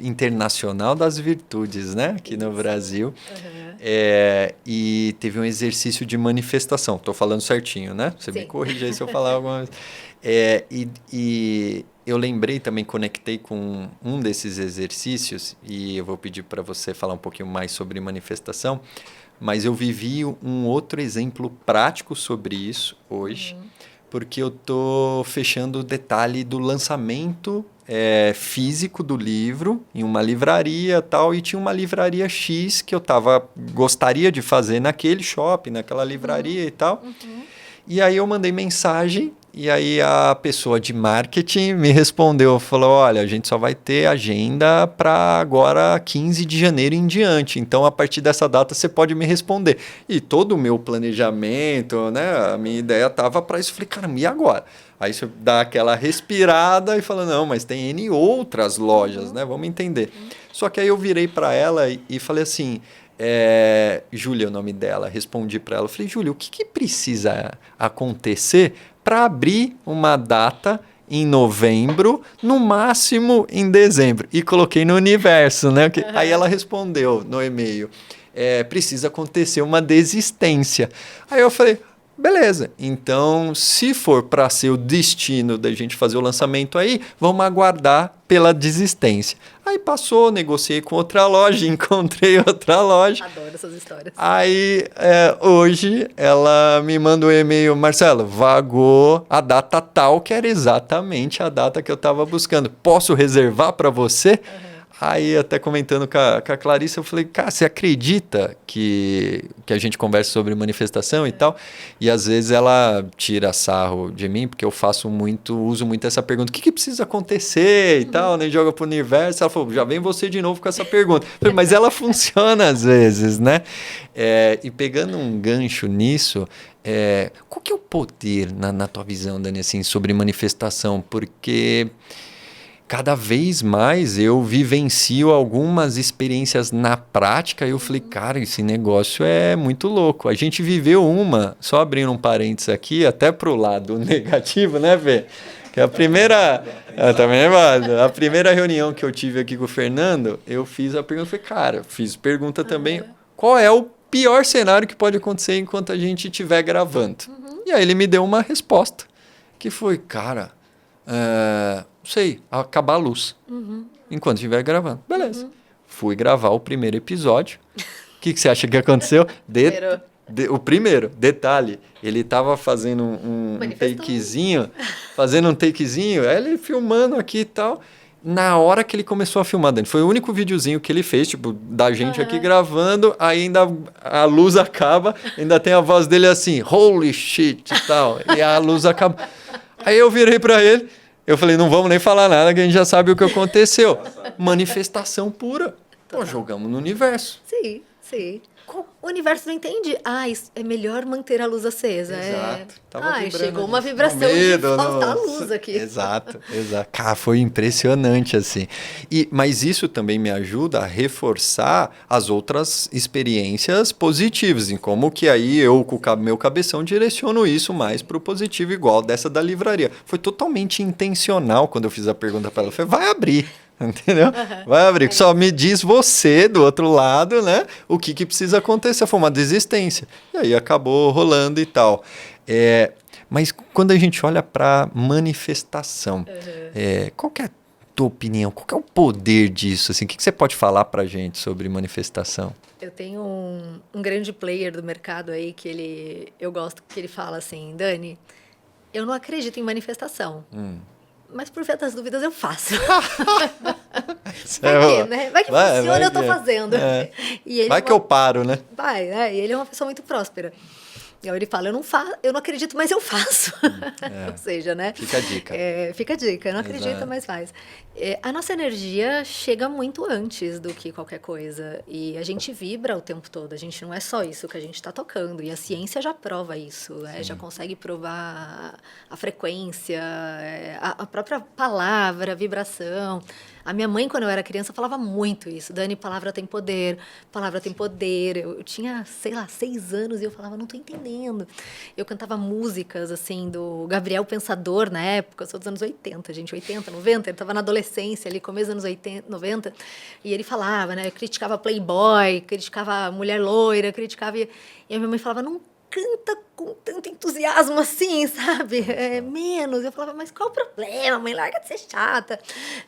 S2: Internacional das Virtudes, né? Aqui no Brasil.
S1: Uhum.
S2: E teve um exercício de manifestação. Estou falando certinho, né? Você me
S1: Sim.
S2: corrige aí se eu falar alguma coisa. E eu lembrei também, conectei com um desses exercícios, e eu vou pedir para você falar um pouquinho mais sobre manifestação, mas eu vivi um outro exemplo prático sobre isso hoje, porque eu estou fechando o detalhe do lançamento físico do livro em uma livraria tal, e tinha uma livraria X que eu gostaria de fazer naquele shopping, naquela livraria e tal. E aí eu mandei mensagem, e aí a pessoa de marketing me respondeu, falou, olha, a gente só vai ter agenda para agora 15 de janeiro em diante, então a partir dessa data você pode me responder. E todo o meu planejamento, né, a minha ideia estava para isso, falei, caramba, e agora? Aí você dá aquela respirada e fala, não, mas tem N outras lojas, né, vamos entender. Só que aí eu virei para ela e falei assim, Júlia é o nome dela, respondi para ela, falei, Júlia, o que precisa acontecer para abrir uma data em novembro, no máximo em dezembro? E coloquei no universo, né? Aí ela respondeu no e-mail, precisa acontecer uma desistência. Aí eu falei, beleza, então se for para ser o destino da gente fazer o lançamento aí, vamos aguardar pela desistência. Aí passou, negociei com outra loja, encontrei outra loja.
S1: Adoro essas histórias.
S2: Aí, hoje, ela me manda um e-mail, Marcelo, vagou a data tal, que era exatamente a data que eu estava buscando. Posso reservar para você? Aí, até comentando com a Clarissa, eu falei, cara, você acredita que a gente conversa sobre manifestação e tal? E às vezes ela tira sarro de mim, porque eu uso muito essa pergunta, o que precisa acontecer e tal, né? Joga pro universo. Ela falou, já vem você de novo com essa pergunta. Eu falei, mas ela funciona às vezes, né? E pegando um gancho nisso, qual que é o poder, na tua visão, Dani, assim, sobre manifestação? Porque cada vez mais eu vivencio algumas experiências na prática e eu falei, cara, esse negócio é muito louco. A gente viveu só abrindo um parênteses aqui, até pro lado negativo, né, Fê? Que a primeira... também é válido. A primeira reunião que eu tive aqui com o Fernando, eu fiz a pergunta, falei, cara, fiz pergunta também, qual é o pior cenário que pode acontecer enquanto a gente estiver gravando? E aí ele me deu uma resposta, que foi, cara... não sei, acabar a luz. Enquanto estiver gravando. Beleza. Fui gravar o primeiro episódio. O que você acha que aconteceu? O primeiro, detalhe, ele estava fazendo um takezinho, aí ele filmando aqui e tal. Na hora que ele começou a filmar, Dani, foi o único videozinho que ele fez, tipo, da gente aqui gravando, aí ainda a luz acaba, ainda tem a voz dele assim, holy shit e tal, e a luz acaba. Aí eu virei para ele, eu falei, não vamos nem falar nada, que a gente já sabe o que aconteceu. Manifestação pura. Pô, jogamos no universo.
S1: Sim, sim. O universo não entende. É melhor manter a luz acesa.
S2: Exato.
S1: Chegou uma vibração de faltar a luz aqui.
S2: Exato. Cara, foi impressionante, assim. Mas isso também me ajuda a reforçar as outras experiências positivas, em como que aí eu, com o meu cabeção, direciono isso mais para o positivo, igual dessa da livraria. Foi totalmente intencional quando eu fiz a pergunta para ela. Eu falei, vai abrir. Entendeu? Vai abrir. Só me diz você, do outro lado, né? O que precisa acontecer. Foi uma desistência. E aí acabou rolando e tal. Mas quando a gente olha para manifestação, qual que é a tua opinião? Qual que é o poder disso? Assim, o que você pode falar para a gente sobre manifestação?
S1: Eu tenho um grande player do mercado aí que eu gosto que ele fala assim, Dani, eu não acredito em manifestação. Mas por via das dúvidas eu faço. Vai que, né? Vai que funciona, eu tô fazendo. E ele
S2: vai que eu paro, né?
S1: Vai, né? E ele é uma pessoa muito próspera. E aí ele fala, eu não acredito, mas eu faço. Ou seja, né?
S2: Fica a dica.
S1: Fica a dica, eu não acredito, mas faz. A nossa energia chega muito antes do que qualquer coisa. E a gente vibra o tempo todo. A gente não é só isso que a gente está tocando. E a ciência já prova isso, né? Já consegue provar a frequência, a própria palavra, a vibração. A minha mãe, quando eu era criança, falava muito isso. Dani, palavra tem poder, palavra tem poder. Eu tinha, sei lá, 6 anos e eu falava, não tô entendendo. Eu cantava músicas, assim, do Gabriel Pensador, na época, eu sou dos anos 80, gente, 80, 90. Ele tava na adolescência, ali, começo dos anos 80, 90. E ele falava, né, criticava Playboy, criticava mulher loira, criticava... E a minha mãe falava, não canta com tanto entusiasmo assim, sabe? Menos. Eu falava, mas qual o problema, mãe? Larga de ser chata.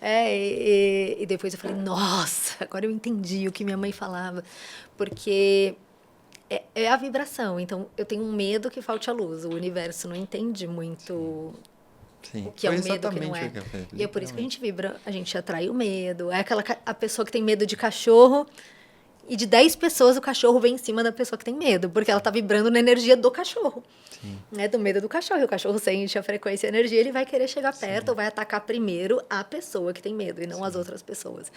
S1: E depois eu falei, nossa, agora eu entendi o que minha mãe falava. Porque é a vibração. Então, eu tenho um medo que falte a luz. O universo não entende muito...
S2: Sim,
S1: o que é o medo, o que não é. E é por isso que a gente vibra, a gente atrai o medo. É a pessoa que tem medo de cachorro... E de 10 pessoas, o cachorro vem em cima da pessoa que tem medo, porque ela está vibrando na energia do cachorro. Sim. Né? Do medo do cachorro. E o cachorro sente a frequência e a energia, ele vai querer chegar perto ou vai atacar primeiro a pessoa que tem medo e não as outras pessoas.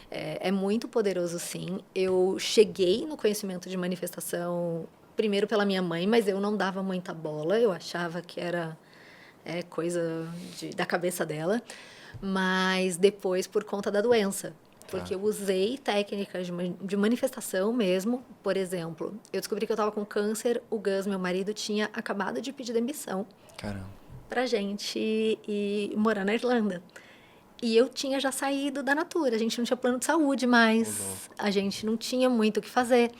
S1: É muito poderoso, sim. Eu cheguei no conhecimento de manifestação, primeiro pela minha mãe, mas eu não dava muita bola. Eu achava que era coisa da cabeça dela. Mas depois, por conta da doença. Porque eu usei técnicas de manifestação mesmo. Por exemplo, eu descobri que eu estava com câncer. O Gus, meu marido, tinha acabado de pedir demissão.
S2: Caramba.
S1: Pra gente ir morar na Irlanda. E eu tinha já saído da Natura. A gente não tinha plano de saúde mais. A gente não tinha muito o que fazer.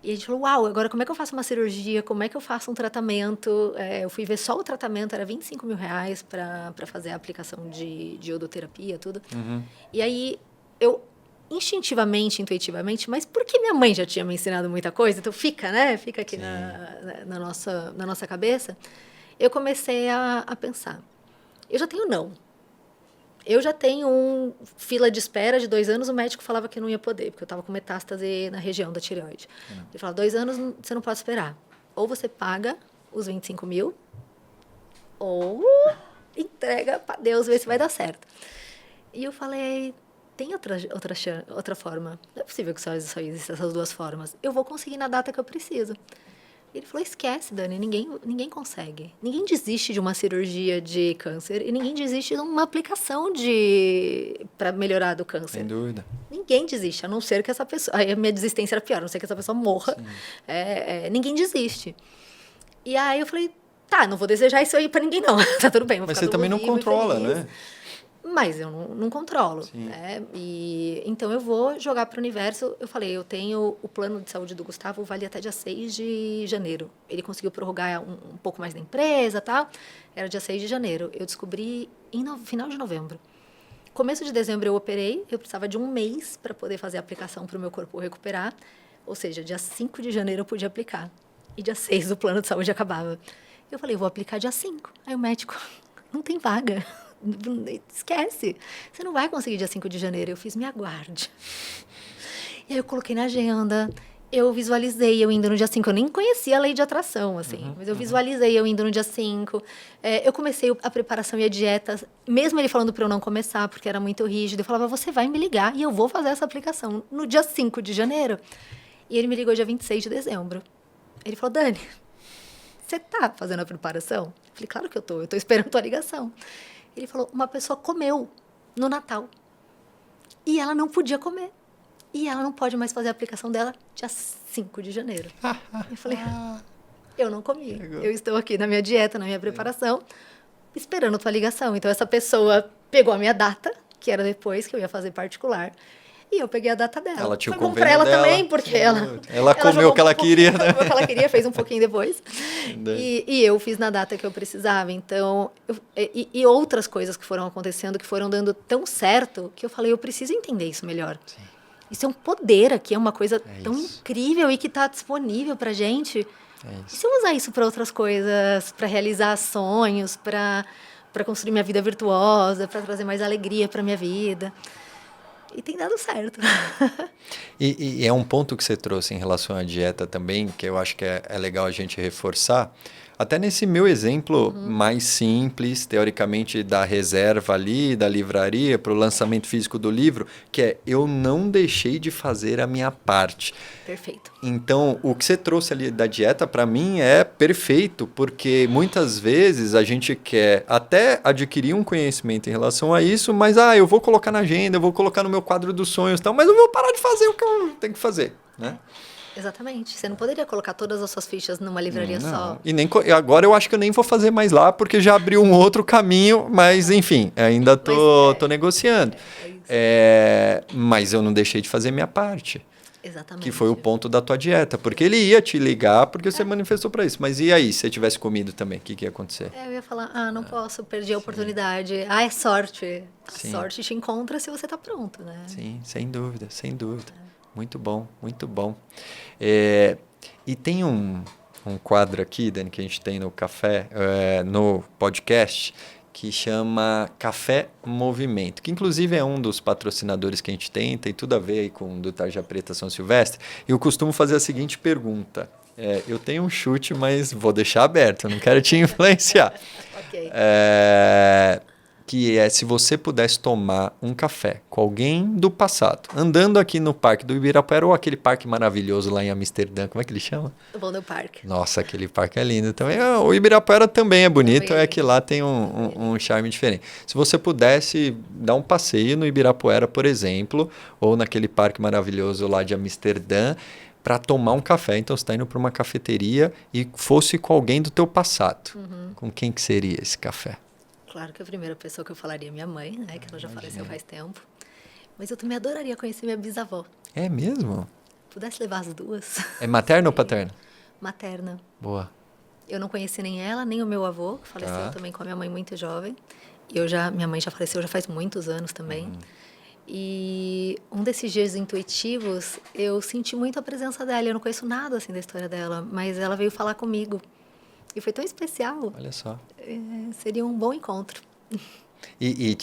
S1: E a gente falou, uau, agora como é que eu faço uma cirurgia? Como é que eu faço um tratamento? Eu fui ver só o tratamento, era R$25 mil para fazer a aplicação de iodoterapia, tudo. E aí... eu instintivamente, intuitivamente, mas porque minha mãe já tinha me ensinado muita coisa, então fica, né? Fica aqui na nossa cabeça. Eu comecei a pensar. Eu já tenho não. Eu já tenho fila de espera de 2 anos, o médico falava que não ia poder, porque eu estava com metástase na região da tireoide. Ele falava, 2 anos você não pode esperar. Ou você paga os 25 mil, ou entrega para Deus ver se vai dar certo. E eu falei... tem outra forma. Não é possível que só existam essas 2 formas. Eu vou conseguir na data que eu preciso. Ele falou, esquece, Dani, ninguém consegue. Ninguém desiste de uma cirurgia de câncer e ninguém desiste de uma aplicação para melhorar do câncer.
S2: Sem dúvida.
S1: Ninguém desiste, a não ser que essa pessoa... Aí a minha desistência era pior, a não ser que essa pessoa morra. Ninguém desiste. E aí eu falei, tá, não vou desejar isso aí para ninguém não. Tá tudo bem, vou
S2: Mas
S1: ficar
S2: você também não controla, né?
S1: Mas eu não controlo, né? E então eu vou jogar para o universo. Eu falei, eu tenho o plano de saúde do Gustavo, vale até dia 6 de janeiro. Ele conseguiu prorrogar um pouco mais da empresa e tal. Era dia 6 de janeiro. Eu descobri final de novembro. Começo de dezembro eu operei. Eu precisava de 1 mês para poder fazer a aplicação para o meu corpo recuperar. Ou seja, dia 5 de janeiro eu podia aplicar. E dia 6 o plano de saúde acabava. Eu falei, eu vou aplicar dia 5. Aí o médico, não tem vaga. Esquece, você não vai conseguir dia 5 de janeiro. Eu fiz, me aguarde. E aí eu coloquei na agenda, eu visualizei eu indo no dia 5. Eu nem conhecia a lei de atração, assim, mas eu visualizei eu indo no dia 5. Eu comecei a preparação e a dieta, mesmo ele falando para eu não começar, porque era muito rígido. Eu falava, você vai me ligar e eu vou fazer essa aplicação no dia 5 de janeiro. E ele me ligou dia 26 de dezembro. Ele falou, Dani, você tá fazendo a preparação? Eu falei, claro que eu tô esperando a tua ligação. Ele falou, uma pessoa comeu no Natal e ela não podia comer. E ela não pode mais fazer a aplicação dela dia 5 de janeiro. Eu falei, eu não comi. Eu estou aqui na minha dieta, na minha preparação, esperando a tua ligação. Então, essa pessoa pegou a minha data, que era depois que eu ia fazer particular, e eu peguei a data dela.
S2: Ela tinha
S1: foi bom pra ela
S2: dela
S1: também, porque
S2: ela comeu o que ela queria, né?
S1: Comeu o que ela queria, fez um pouquinho depois. E eu fiz na data que eu precisava. Então, e outras coisas que foram acontecendo, que foram dando tão certo, que eu falei, eu preciso entender isso melhor. Sim. Isso é um poder aqui, é uma coisa tão incrível e que está disponível pra gente. E se eu usar isso para outras coisas, para realizar sonhos, para construir minha vida virtuosa, para trazer mais alegria para minha vida? E tem dado certo.
S2: E é um ponto que você trouxe em relação à dieta também, que eu acho que é legal a gente reforçar. Até nesse meu exemplo mais simples, teoricamente, da reserva ali, da livraria, para o lançamento físico do livro, que é eu não deixei de fazer a minha parte.
S1: Perfeito.
S2: Então, o que você trouxe ali da dieta, para mim, é perfeito, porque muitas vezes a gente quer até adquirir um conhecimento em relação a isso, mas eu vou colocar na agenda, eu vou colocar no meu quadro dos sonhos e tal, mas eu vou parar de fazer o que eu tenho que fazer, né?
S1: Exatamente. Você não poderia colocar todas as suas fichas numa livraria só.
S2: E nem agora eu acho que eu nem vou fazer mais lá, porque já abriu um outro caminho, mas enfim, ainda tô negociando. Mas eu não deixei de fazer minha parte.
S1: Exatamente.
S2: Que foi o ponto da tua dieta, porque ele ia te ligar porque você manifestou para isso. Mas e aí, se você tivesse comido também, o que ia acontecer?
S1: Eu ia falar, não posso, perdi a oportunidade. É sorte. A sorte te encontra se você tá pronto, né?
S2: Sim, sem dúvida, sem dúvida. Muito bom, muito bom. E tem um quadro aqui, Dani, que a gente tem no café, no podcast, que chama Café Movimento, que inclusive é um dos patrocinadores que a gente tem tudo a ver aí com o do Tarja Preta São Silvestre. E eu costumo fazer a seguinte pergunta. Eu tenho um chute, mas vou deixar aberto, eu não quero te influenciar.
S1: Ok.
S2: Que é se você pudesse tomar um café com alguém do passado, andando aqui no Parque do Ibirapuera ou aquele parque maravilhoso lá em Amsterdã, como é que ele chama?
S1: O Wonder Park.
S2: Nossa, aquele parque é lindo também. O Ibirapuera também é bonito, é que lá tem um charme diferente. Se você pudesse dar um passeio no Ibirapuera, por exemplo, ou naquele parque maravilhoso lá de Amsterdã, para tomar um café, então você está indo para uma cafeteria e fosse com alguém do teu passado, com quem que seria esse café?
S1: Claro que a primeira pessoa que eu falaria é minha mãe, né? Que ela já faleceu faz tempo. Mas eu também adoraria conhecer minha bisavó.
S2: É mesmo?
S1: Pudesse levar as duas.
S2: É materna ou paterna?
S1: Materna.
S2: Boa.
S1: Eu não conheci nem ela, nem o meu avô, que faleceu também com a minha mãe muito jovem. E minha mãe já faleceu já faz muitos anos também. E um desses dias intuitivos, eu senti muito a presença dela. Eu não conheço nada assim da história dela, mas ela veio falar comigo. E foi tão especial.
S2: Olha só.
S1: Seria um bom encontro.
S2: E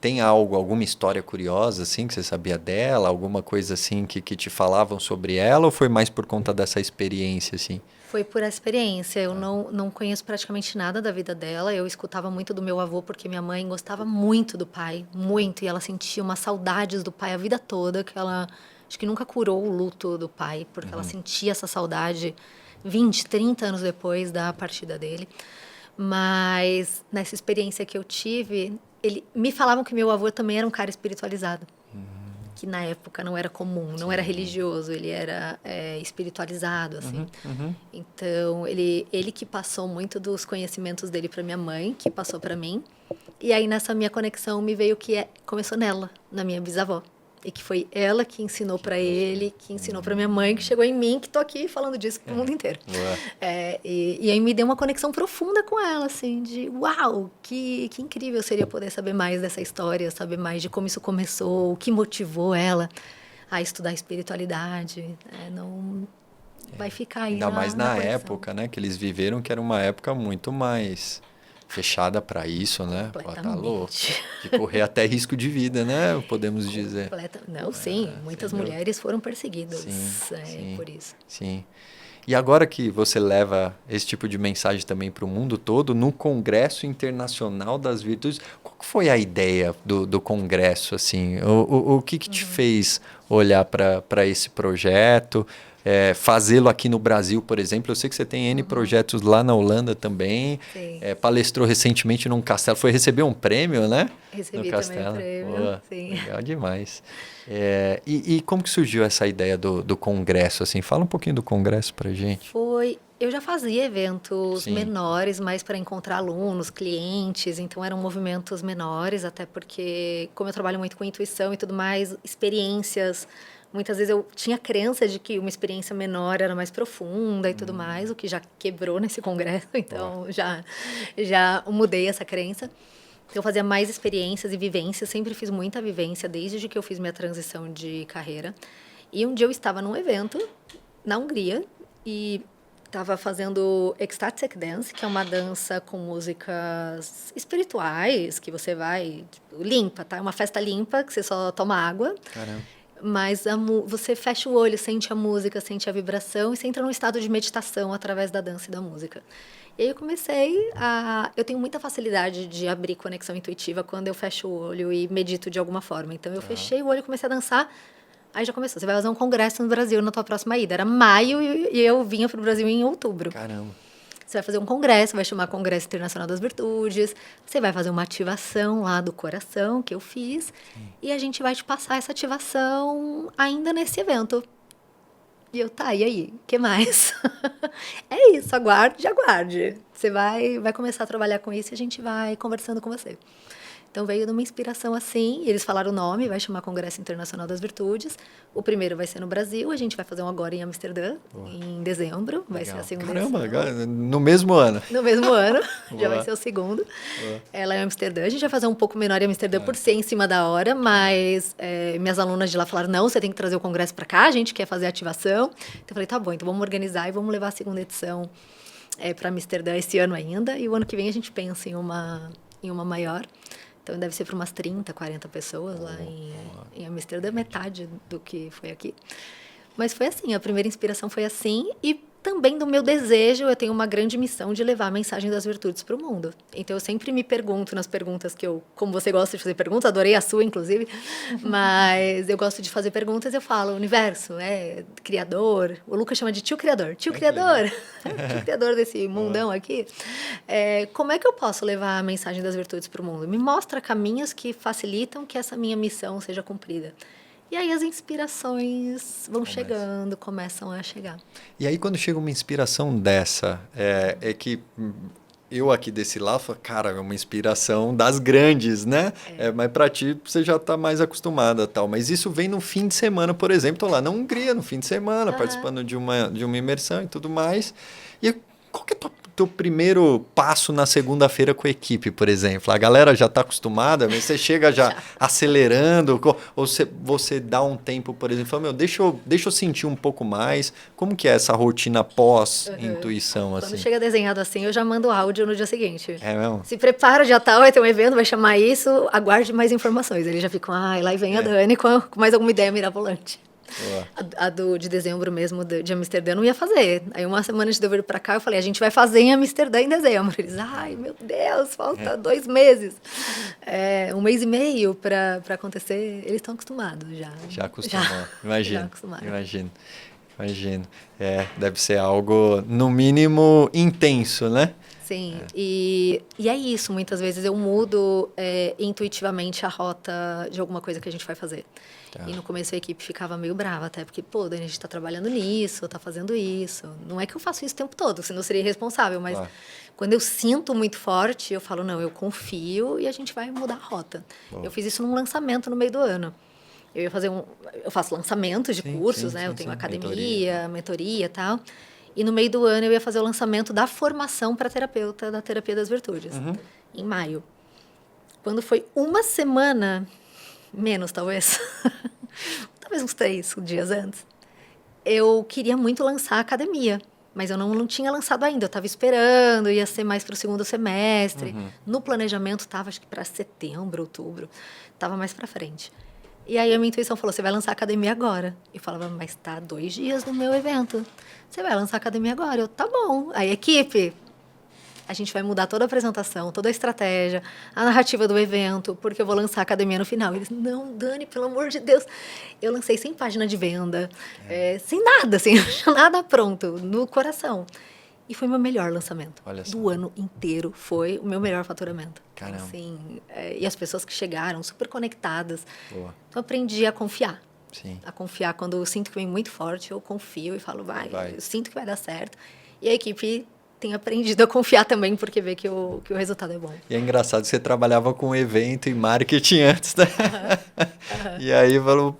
S2: tem alguma história curiosa, assim, que você sabia dela? Alguma coisa, assim, que te falavam sobre ela? Ou foi mais por conta dessa experiência, assim?
S1: Foi por essa experiência. Eu não conheço praticamente nada da vida dela. Eu escutava muito do meu avô, porque minha mãe gostava muito do pai. Muito. E ela sentia umas saudades do pai a vida toda, que ela acho que nunca curou o luto do pai, porque ela sentia essa saudade 20, 30 anos depois da partida dele. Mas nessa experiência que eu tive, me falavam que meu avô também era um cara espiritualizado. Que na época não era comum, não era religioso, ele era espiritualizado, assim. Então, ele que passou muito dos conhecimentos dele para minha mãe, que passou para mim. E aí, nessa minha conexão, me veio que começou nela, na minha bisavó. E que foi ela que ensinou para ele, que ensinou para minha mãe, que chegou em mim, que tô aqui falando disso pro mundo inteiro. E aí me deu uma conexão profunda com ela, assim, de uau, que incrível seria poder saber mais dessa história, saber mais de como isso começou, o que motivou ela a estudar espiritualidade. Não vai ficar aí.
S2: Ainda mais na
S1: conexão.
S2: época, né, que eles viveram, que era uma época muito mais fechada para isso, né? Pô, tá louco. De correr até risco de vida, né? Podemos dizer.
S1: Não, sim. Muitas mulheres foram perseguidas por isso.
S2: Sim. E agora que você leva esse tipo de mensagem também para o mundo todo, no Congresso Internacional das Virtudes, qual foi a ideia do Congresso, assim? O que te fez olhar para esse projeto? Fazê-lo aqui no Brasil, por exemplo. Eu sei que você tem N projetos lá na Holanda também. Palestrou recentemente num castelo. Foi receber um prêmio, né?
S1: Recebi
S2: no castelo.
S1: também o prêmio.
S2: Boa,
S1: sim.
S2: Legal demais. E como que surgiu essa ideia do congresso? Assim? Fala um pouquinho do congresso pra gente.
S1: Eu já fazia eventos menores, mais para encontrar alunos, clientes, então eram movimentos menores, até porque, como eu trabalho muito com intuição e tudo mais, experiências. Muitas vezes eu tinha a crença de que uma experiência menor era mais profunda e tudo mais, o que já quebrou nesse congresso, então já mudei essa crença. Então, eu fazia mais experiências e vivências, sempre fiz muita vivência desde que eu fiz minha transição de carreira. E um dia eu estava num evento na Hungria e Tava fazendo Ecstatic Dance, que é uma dança com músicas espirituais, que você vai limpa, tá? É uma festa limpa, que você só toma água.
S2: Caramba.
S1: Mas você fecha o olho, sente a música, sente a vibração e você entra num estado de meditação através da dança e da música. E aí eu comecei a... Eu tenho muita facilidade de abrir conexão intuitiva quando eu fecho o olho e medito de alguma forma. Então eu fechei o olho e comecei a dançar. Aí já começou. Você vai fazer um congresso no Brasil na tua próxima ida. Era maio e eu vinha para o Brasil em outubro.
S2: Caramba.
S1: Você vai fazer um congresso, vai chamar Congresso Internacional das Virtudes. Você vai fazer uma ativação lá do coração, que eu fiz. E a gente vai te passar essa ativação ainda nesse evento. E eu, tá, e aí? O que mais? É isso, aguarde. Você vai começar a trabalhar com isso e a gente vai conversando com você. Então, veio de uma inspiração assim, e eles falaram o nome, vai chamar Congresso Internacional das Virtudes. O primeiro vai ser no Brasil, a gente vai fazer um agora em Amsterdã, em dezembro, vai ser a segunda edição.
S2: Caramba, no mesmo ano.
S1: No mesmo ano, já vai ser o segundo. Ela é em Amsterdã, a gente vai fazer um pouco menor em Amsterdã por ser em cima da hora, mas minhas alunas de lá falaram, não, você tem que trazer o congresso para cá, a gente quer fazer a ativação. Então, eu falei, tá bom, então vamos organizar e vamos levar a segunda edição para Amsterdã esse ano ainda, e o ano que vem a gente pensa em uma maior. Então, deve ser para umas 30, 40 pessoas lá em Amsterdã, metade do que foi aqui. Mas foi assim, a primeira inspiração foi assim, e também do meu desejo, eu tenho uma grande missão de levar a mensagem das virtudes para o mundo. Então, eu sempre me pergunto nas perguntas que como você gosta de fazer perguntas, adorei a sua, inclusive, mas eu gosto de fazer perguntas, eu falo, universo, criador, o Lucas chama de tio criador, tio criador desse mundão aqui, como é que eu posso levar a mensagem das virtudes para o mundo? Me mostra caminhos que facilitam que essa minha missão seja cumprida. E aí as inspirações vão chegando, começam a chegar.
S2: E aí quando chega uma inspiração dessa, é que eu aqui desse lado falo, cara, é uma inspiração das grandes, né? Mas para ti, você já está mais acostumada tal. Mas isso vem no fim de semana, por exemplo, estou lá na Hungria no fim de semana, participando de uma imersão e tudo mais. E qual que é teu primeiro passo na segunda-feira com a equipe, por exemplo? A galera já está acostumada, mas você chega já acelerando, ou você dá um tempo, por exemplo, fala, deixa eu sentir um pouco mais. Como que é essa rotina pós-intuição? Assim?
S1: Quando chega desenhado assim, eu já mando áudio no dia seguinte.
S2: É mesmo?
S1: Se prepara, já tá, vai ter um evento, vai chamar isso, aguarde mais informações. Eles já ficam, lá vem a Dani com mais alguma ideia mirabolante. A de dezembro mesmo, de Amsterdã, eu não ia fazer. Aí uma semana antes de eu vir pra cá, eu falei, a gente vai fazer em Amsterdã em dezembro. Eles, ai, meu Deus, falta 2 meses. 1 mês e meio pra acontecer. Eles estão acostumados já.
S2: Já acostumaram, imagino.
S1: Já acostumaram.
S2: Imagino. Deve ser algo, no mínimo, intenso, né?
S1: Sim, e é isso. Muitas vezes eu mudo intuitivamente a rota de alguma coisa que a gente vai fazer. E no começo a equipe ficava meio brava, até porque, Dani, a gente está trabalhando nisso, está fazendo isso. Não é que eu faço isso o tempo todo, senão eu seria irresponsável, mas quando eu sinto muito forte, eu falo, não, eu confio e a gente vai mudar a rota. Eu fiz isso num lançamento no meio do ano. Eu faço lançamentos de cursos, né? Eu tenho academia, mentoria e tal. E no meio do ano eu ia fazer o lançamento da formação para terapeuta da Terapia das Virtudes, em maio. Quando foi uma semana, menos talvez, talvez uns 3 dias antes, eu queria muito lançar a academia, mas eu não tinha lançado ainda. Eu estava esperando, ia ser mais para o segundo semestre. No planejamento estava, acho que para setembro, outubro, estava mais para frente. E aí a minha intuição falou, você vai lançar a academia agora. Eu falava, mas tá 2 dias no meu evento. Você vai lançar a academia agora? Eu, tá bom. Aí, equipe, a gente vai mudar toda a apresentação, toda a estratégia, a narrativa do evento, porque eu vou lançar a academia no final. Eles, não, Dani, pelo amor de Deus. Eu lancei sem página de venda, sem nada, assim, nada pronto, no coração. E foi o meu melhor lançamento. Do ano inteiro, foi o meu melhor faturamento.
S2: Caramba.
S1: Assim, e as pessoas que chegaram, super conectadas.
S2: Boa.
S1: Então, eu aprendi a confiar.
S2: Sim.
S1: A confiar. Quando eu sinto que vem muito forte, eu confio e falo, vai, eu sinto que vai dar certo. E a equipe tem aprendido a confiar também, porque vê que o resultado é bom.
S2: E é engraçado que você trabalhava com evento e marketing antes, né? E aí falou,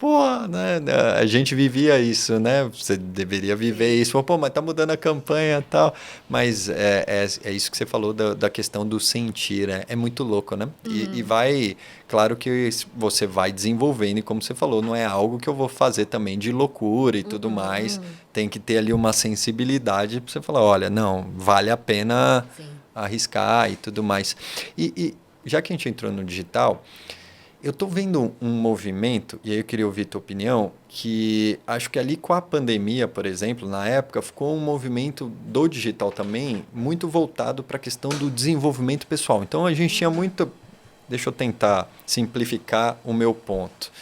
S2: né? A gente vivia isso, né? Você deveria viver isso. Mas tá mudando a campanha e tal. Mas é isso que você falou da questão do sentir, né? É muito louco, né? E vai... claro que você vai desenvolvendo, e como você falou, não é algo que eu vou fazer também de loucura e tudo mais. Tem que ter ali uma sensibilidade para você falar, olha, não, vale a pena arriscar e tudo mais. E já que a gente entrou no digital, eu estou vendo um movimento, e aí eu queria ouvir tua opinião, que acho que ali com a pandemia, por exemplo, na época, ficou um movimento do digital também muito voltado para a questão do desenvolvimento pessoal. Então, a gente tinha muito... Deixa eu tentar simplificar o meu ponto.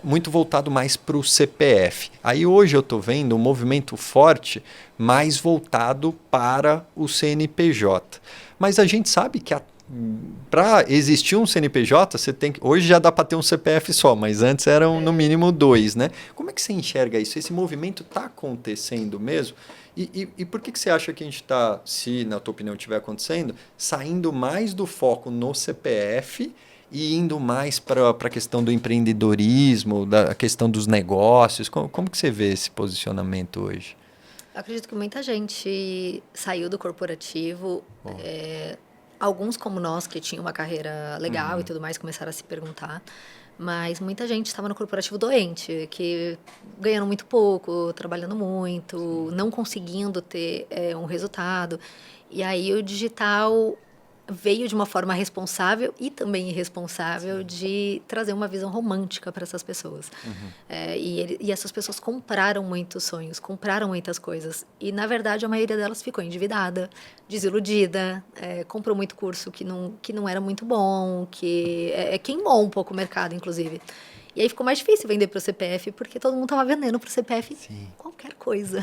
S2: Muito voltado mais para o CPF. Aí hoje eu estou vendo um movimento forte mais voltado para o CNPJ. Mas a gente sabe que para existir um CNPJ, você tem que... Hoje já dá para ter um CPF só, mas antes eram no mínimo 2, né? Como é que você enxerga isso? Esse movimento está acontecendo mesmo? E por que você acha que a gente está, se na tua opinião estiver acontecendo, saindo mais do foco no CPF e indo mais para a questão do empreendedorismo, da questão dos negócios? Como que você vê esse posicionamento hoje?
S1: Eu acredito que muita gente saiu do corporativo. Alguns como nós, que tinham uma carreira legal e tudo mais, começaram a se perguntar. Mas muita gente estava no corporativo doente, que ganhando muito pouco, trabalhando muito, não conseguindo ter um resultado. E aí o digital veio de uma forma responsável e também irresponsável de trazer uma visão romântica para essas pessoas. E essas pessoas compraram muitos sonhos, compraram muitas coisas. E, na verdade, a maioria delas ficou endividada, desiludida, comprou muito curso que não era muito bom, que queimou um pouco o mercado, inclusive. E aí ficou mais difícil vender para o CPF, porque todo mundo estava vendendo para o CPF qualquer coisa.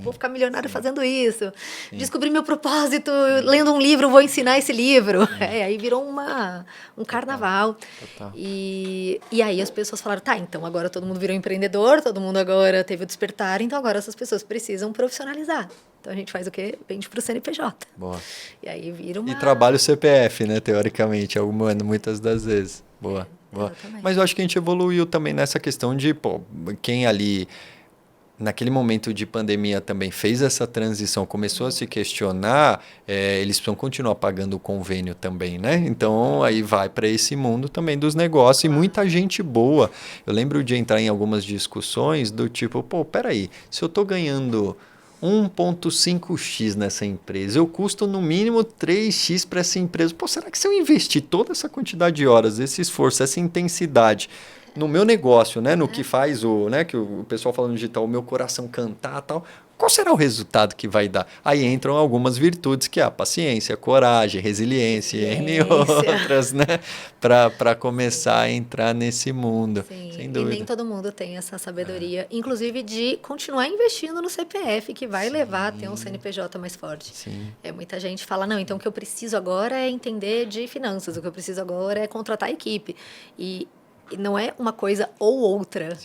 S1: Vou ficar milionário fazendo isso. Descobri meu propósito, lendo um livro, vou ensinar esse livro. Aí virou um carnaval.
S2: Total.
S1: E aí as pessoas falaram, então agora todo mundo virou empreendedor, todo mundo agora teve o despertar, então agora essas pessoas precisam profissionalizar. Então a gente faz o quê? Vende para o CNPJ.
S2: Boa.
S1: E aí vira uma...
S2: E trabalha o CPF, né, teoricamente, muitas das vezes. Boa. Mas eu acho que a gente evoluiu também nessa questão de, quem ali, naquele momento de pandemia também fez essa transição, começou a se questionar, eles precisam continuar pagando o convênio também, né? Então, aí vai para esse mundo também dos negócios e muita gente boa. Eu lembro de entrar em algumas discussões do tipo, peraí, se eu estou ganhando 1,5x nessa empresa, eu custo no mínimo 3x para essa empresa. Será que se eu investir toda essa quantidade de horas, esse esforço, essa intensidade no meu negócio, né, no que faz que o pessoal fala no digital, o meu coração cantar e tal, qual será o resultado que vai dar? Aí entram algumas virtudes que é a paciência, coragem, resiliência e N outras, né? Para começar a entrar nesse mundo.
S1: Sim,
S2: sem dúvida.
S1: E nem todo mundo tem essa sabedoria, inclusive de continuar investindo no CPF, que vai levar a ter um CNPJ mais forte.
S2: Sim.
S1: Muita gente fala, não, então o que eu preciso agora é entender de finanças, o que eu preciso agora é contratar a equipe. E não é uma coisa ou outra,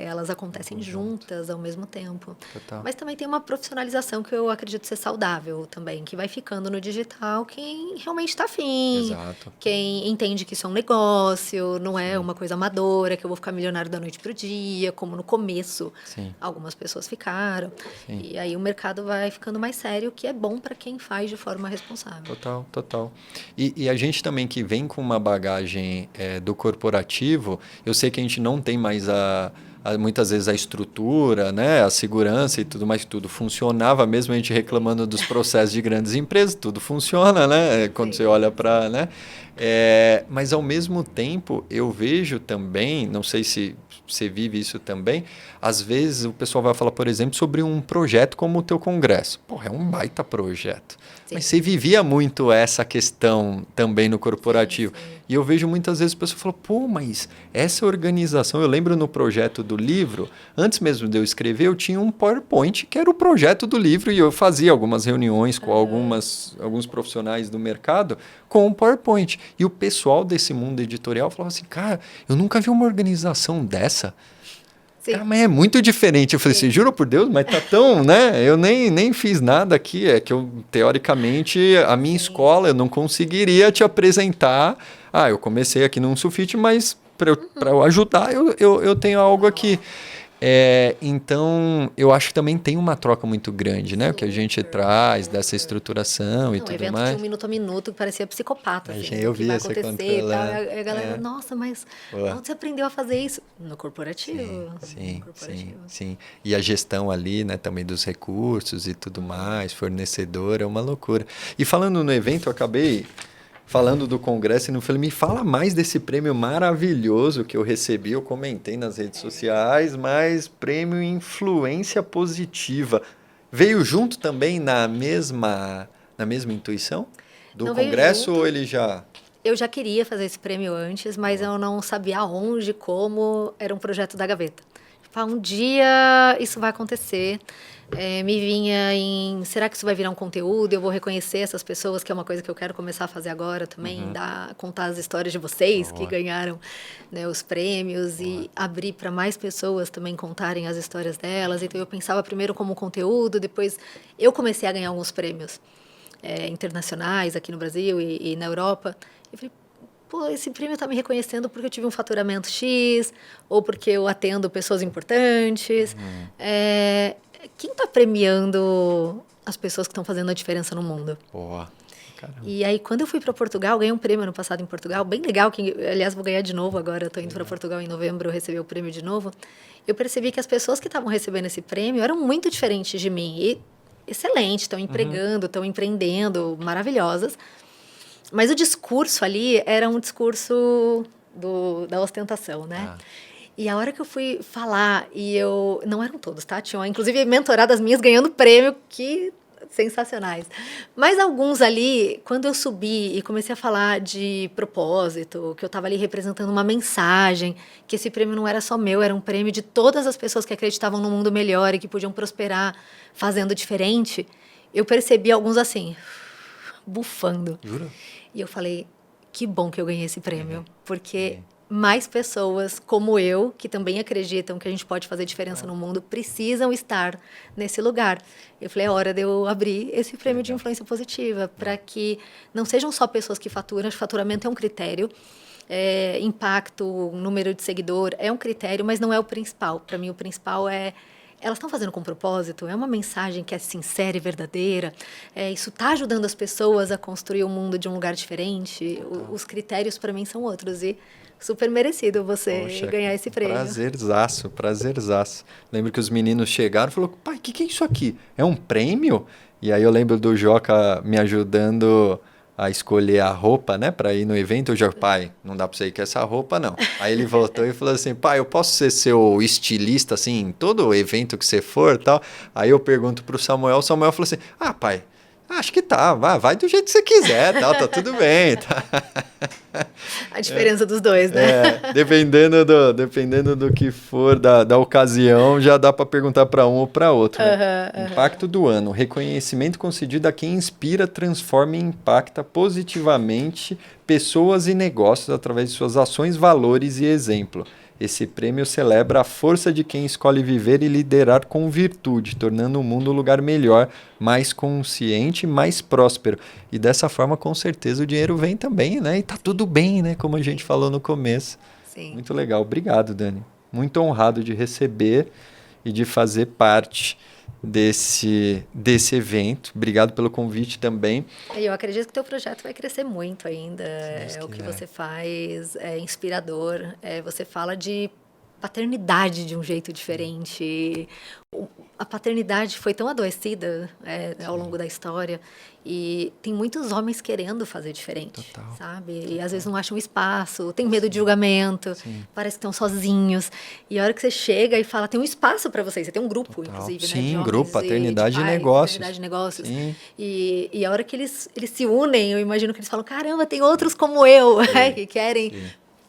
S1: elas acontecem juntas ao mesmo tempo.
S2: Total.
S1: Mas também tem uma profissionalização que eu acredito ser saudável também, que vai ficando no digital quem realmente está afim,
S2: Exato.
S1: quem entende que isso é um negócio, não é uma coisa amadora, que eu vou ficar milionário da noite para o dia, como no começo algumas pessoas ficaram. E aí o mercado vai ficando mais sério, que é bom para quem faz de forma responsável.
S2: Total. E a gente também que vem com uma bagagem do corporativo, eu sei que a gente não tem mais muitas vezes a estrutura, né, a segurança e tudo mais, tudo funcionava, mesmo a gente reclamando dos processos de grandes empresas, tudo funciona, né, quando você olha para, né, mas ao mesmo tempo eu vejo também, não sei se você vive isso também, às vezes o pessoal vai falar, por exemplo, sobre um projeto como o teu congresso. É um baita projeto. Mas você vivia muito essa questão também no corporativo. E eu vejo muitas vezes o pessoal falam, mas essa organização, eu lembro no projeto do livro, antes mesmo de eu escrever, eu tinha um PowerPoint que era o projeto do livro e eu fazia algumas reuniões com alguns profissionais do mercado com o PowerPoint. E o pessoal desse mundo editorial falava assim, cara, eu nunca vi uma organização dessa. Cara, mas é muito diferente. Eu falei assim, juro por Deus, mas tá tão, né? Eu nem fiz nada aqui. É que eu, teoricamente, a minha escola, eu não conseguiria te apresentar. Eu comecei aqui num sulfite, mas para eu ajudar, eu tenho algo aqui. Então, eu acho que também tem uma troca muito grande, né? O que a gente traz dessa estruturação e
S1: Não,
S2: tudo
S1: evento
S2: mais.
S1: de um minuto a minuto que parecia psicopata, assim,
S2: Eu
S1: o que
S2: vi
S1: vai
S2: você
S1: acontecer e tal.
S2: controlando.
S1: E a galera, nossa, mas
S2: Boa.
S1: onde você aprendeu a fazer isso? No corporativo.
S2: Sim,
S1: No corporativo.
S2: sim. E a gestão ali, né, também dos recursos e tudo mais, fornecedor, é uma loucura. E falando no evento, eu acabei falando do congresso e não falei, me fala mais desse prêmio maravilhoso que eu recebi, eu comentei nas redes sociais, mas prêmio Influência Positiva. Veio junto também na mesma intuição do
S1: Não veio
S2: congresso ou
S1: junto.
S2: ele já...
S1: Eu já queria fazer esse prêmio antes, mas eu não sabia aonde, como, era um projeto da gaveta. Tipo, um dia isso vai acontecer. Me vinha em, será que isso vai virar um conteúdo? Eu vou reconhecer essas pessoas, que é uma coisa que eu quero começar a fazer agora também, contar as histórias de vocês que ganharam, né, os prêmios e abrir para mais pessoas também contarem as histórias delas. Então eu pensava primeiro como conteúdo, depois eu comecei a ganhar alguns prêmios internacionais aqui no Brasil e na Europa. Eu falei, pô, esse prêmio está me reconhecendo porque eu tive um faturamento X, ou porque eu atendo pessoas importantes. Quem está premiando as pessoas que estão fazendo a diferença no mundo?
S2: Boa. Caramba.
S1: E aí, quando eu fui para Portugal, ganhei um prêmio ano passado em Portugal, bem legal, que, aliás, vou ganhar de novo agora, estou indo para Portugal em novembro, receber o prêmio de novo. Eu percebi que as pessoas que estavam recebendo esse prêmio eram muito diferentes de mim, e excelente, estão empregando, estão empreendendo, maravilhosas. Mas o discurso ali era um discurso da ostentação, né? E a hora que eu fui falar, não eram todos, tá? Tinham, inclusive, mentoradas minhas ganhando prêmio, que sensacionais. Mas alguns ali, quando eu subi e comecei a falar de propósito, que eu estava ali representando uma mensagem, que esse prêmio não era só meu, era um prêmio de todas as pessoas que acreditavam num mundo melhor e que podiam prosperar fazendo diferente, eu percebi alguns assim, bufando.
S2: Jura?
S1: E eu falei, que bom que eu ganhei esse prêmio, porque mais pessoas como eu, que também acreditam que a gente pode fazer diferença no mundo, precisam estar nesse lugar. Eu falei, é hora de eu abrir esse prêmio de influência positiva, para que não sejam só pessoas que faturam, acho que faturamento é um critério, impacto, número de seguidor é um critério, mas não é o principal. Para mim, o principal é elas estão fazendo com propósito, é uma mensagem que é sincera e verdadeira, isso está ajudando as pessoas a construir o mundo de um lugar diferente. Os critérios, para mim, são outros e super merecido você ganhar esse prêmio.
S2: Prazerzaço. Lembro que os meninos chegaram e falaram, pai, o que é isso aqui? É um prêmio? E aí eu lembro do Joca me ajudando a escolher a roupa, né, para ir no evento. Eu já, pai, não dá para você ir com essa roupa, não. Aí ele voltou e falou assim, pai, eu posso ser seu estilista, assim, em todo evento que você for, tal? Aí eu pergunto pro Samuel, o Samuel falou assim, ppá, acho que tá, vai do jeito que você quiser, tal, tá tudo bem. Tá.
S1: A diferença dos dois, né?
S2: Dependendo do que for da ocasião, já dá para perguntar para um ou para outro. Né? Impacto do ano. Reconhecimento concedido a quem inspira, transforma e impacta positivamente pessoas e negócios através de suas ações, valores e exemplo. Esse prêmio celebra a força de quem escolhe viver e liderar com virtude, tornando o mundo um lugar melhor, mais consciente e mais próspero. E dessa forma, com certeza, o dinheiro vem também, né? E tá tudo bem, né? Como a gente falou no começo.
S1: Sim.
S2: Muito legal. Obrigado, Dani. Muito honrado de receber e de fazer parte desse evento. Obrigado pelo convite também.
S1: Eu acredito que o teu projeto vai crescer muito ainda. O que você faz é inspirador. Você fala de paternidade de um jeito diferente. A paternidade foi tão adoecida ao longo da história e tem muitos homens querendo fazer diferente, sabe? E às vezes não acham espaço, tem medo de julgamento, parece que estão sozinhos. E a hora que você chega e fala, tem um espaço para vocês, você tem um grupo, inclusive, né?
S2: Sim, grupo, paternidade e negócios.
S1: Paternidade e negócios. E a hora que eles se unem, eu imagino que eles falam, caramba, tem outros como eu, que querem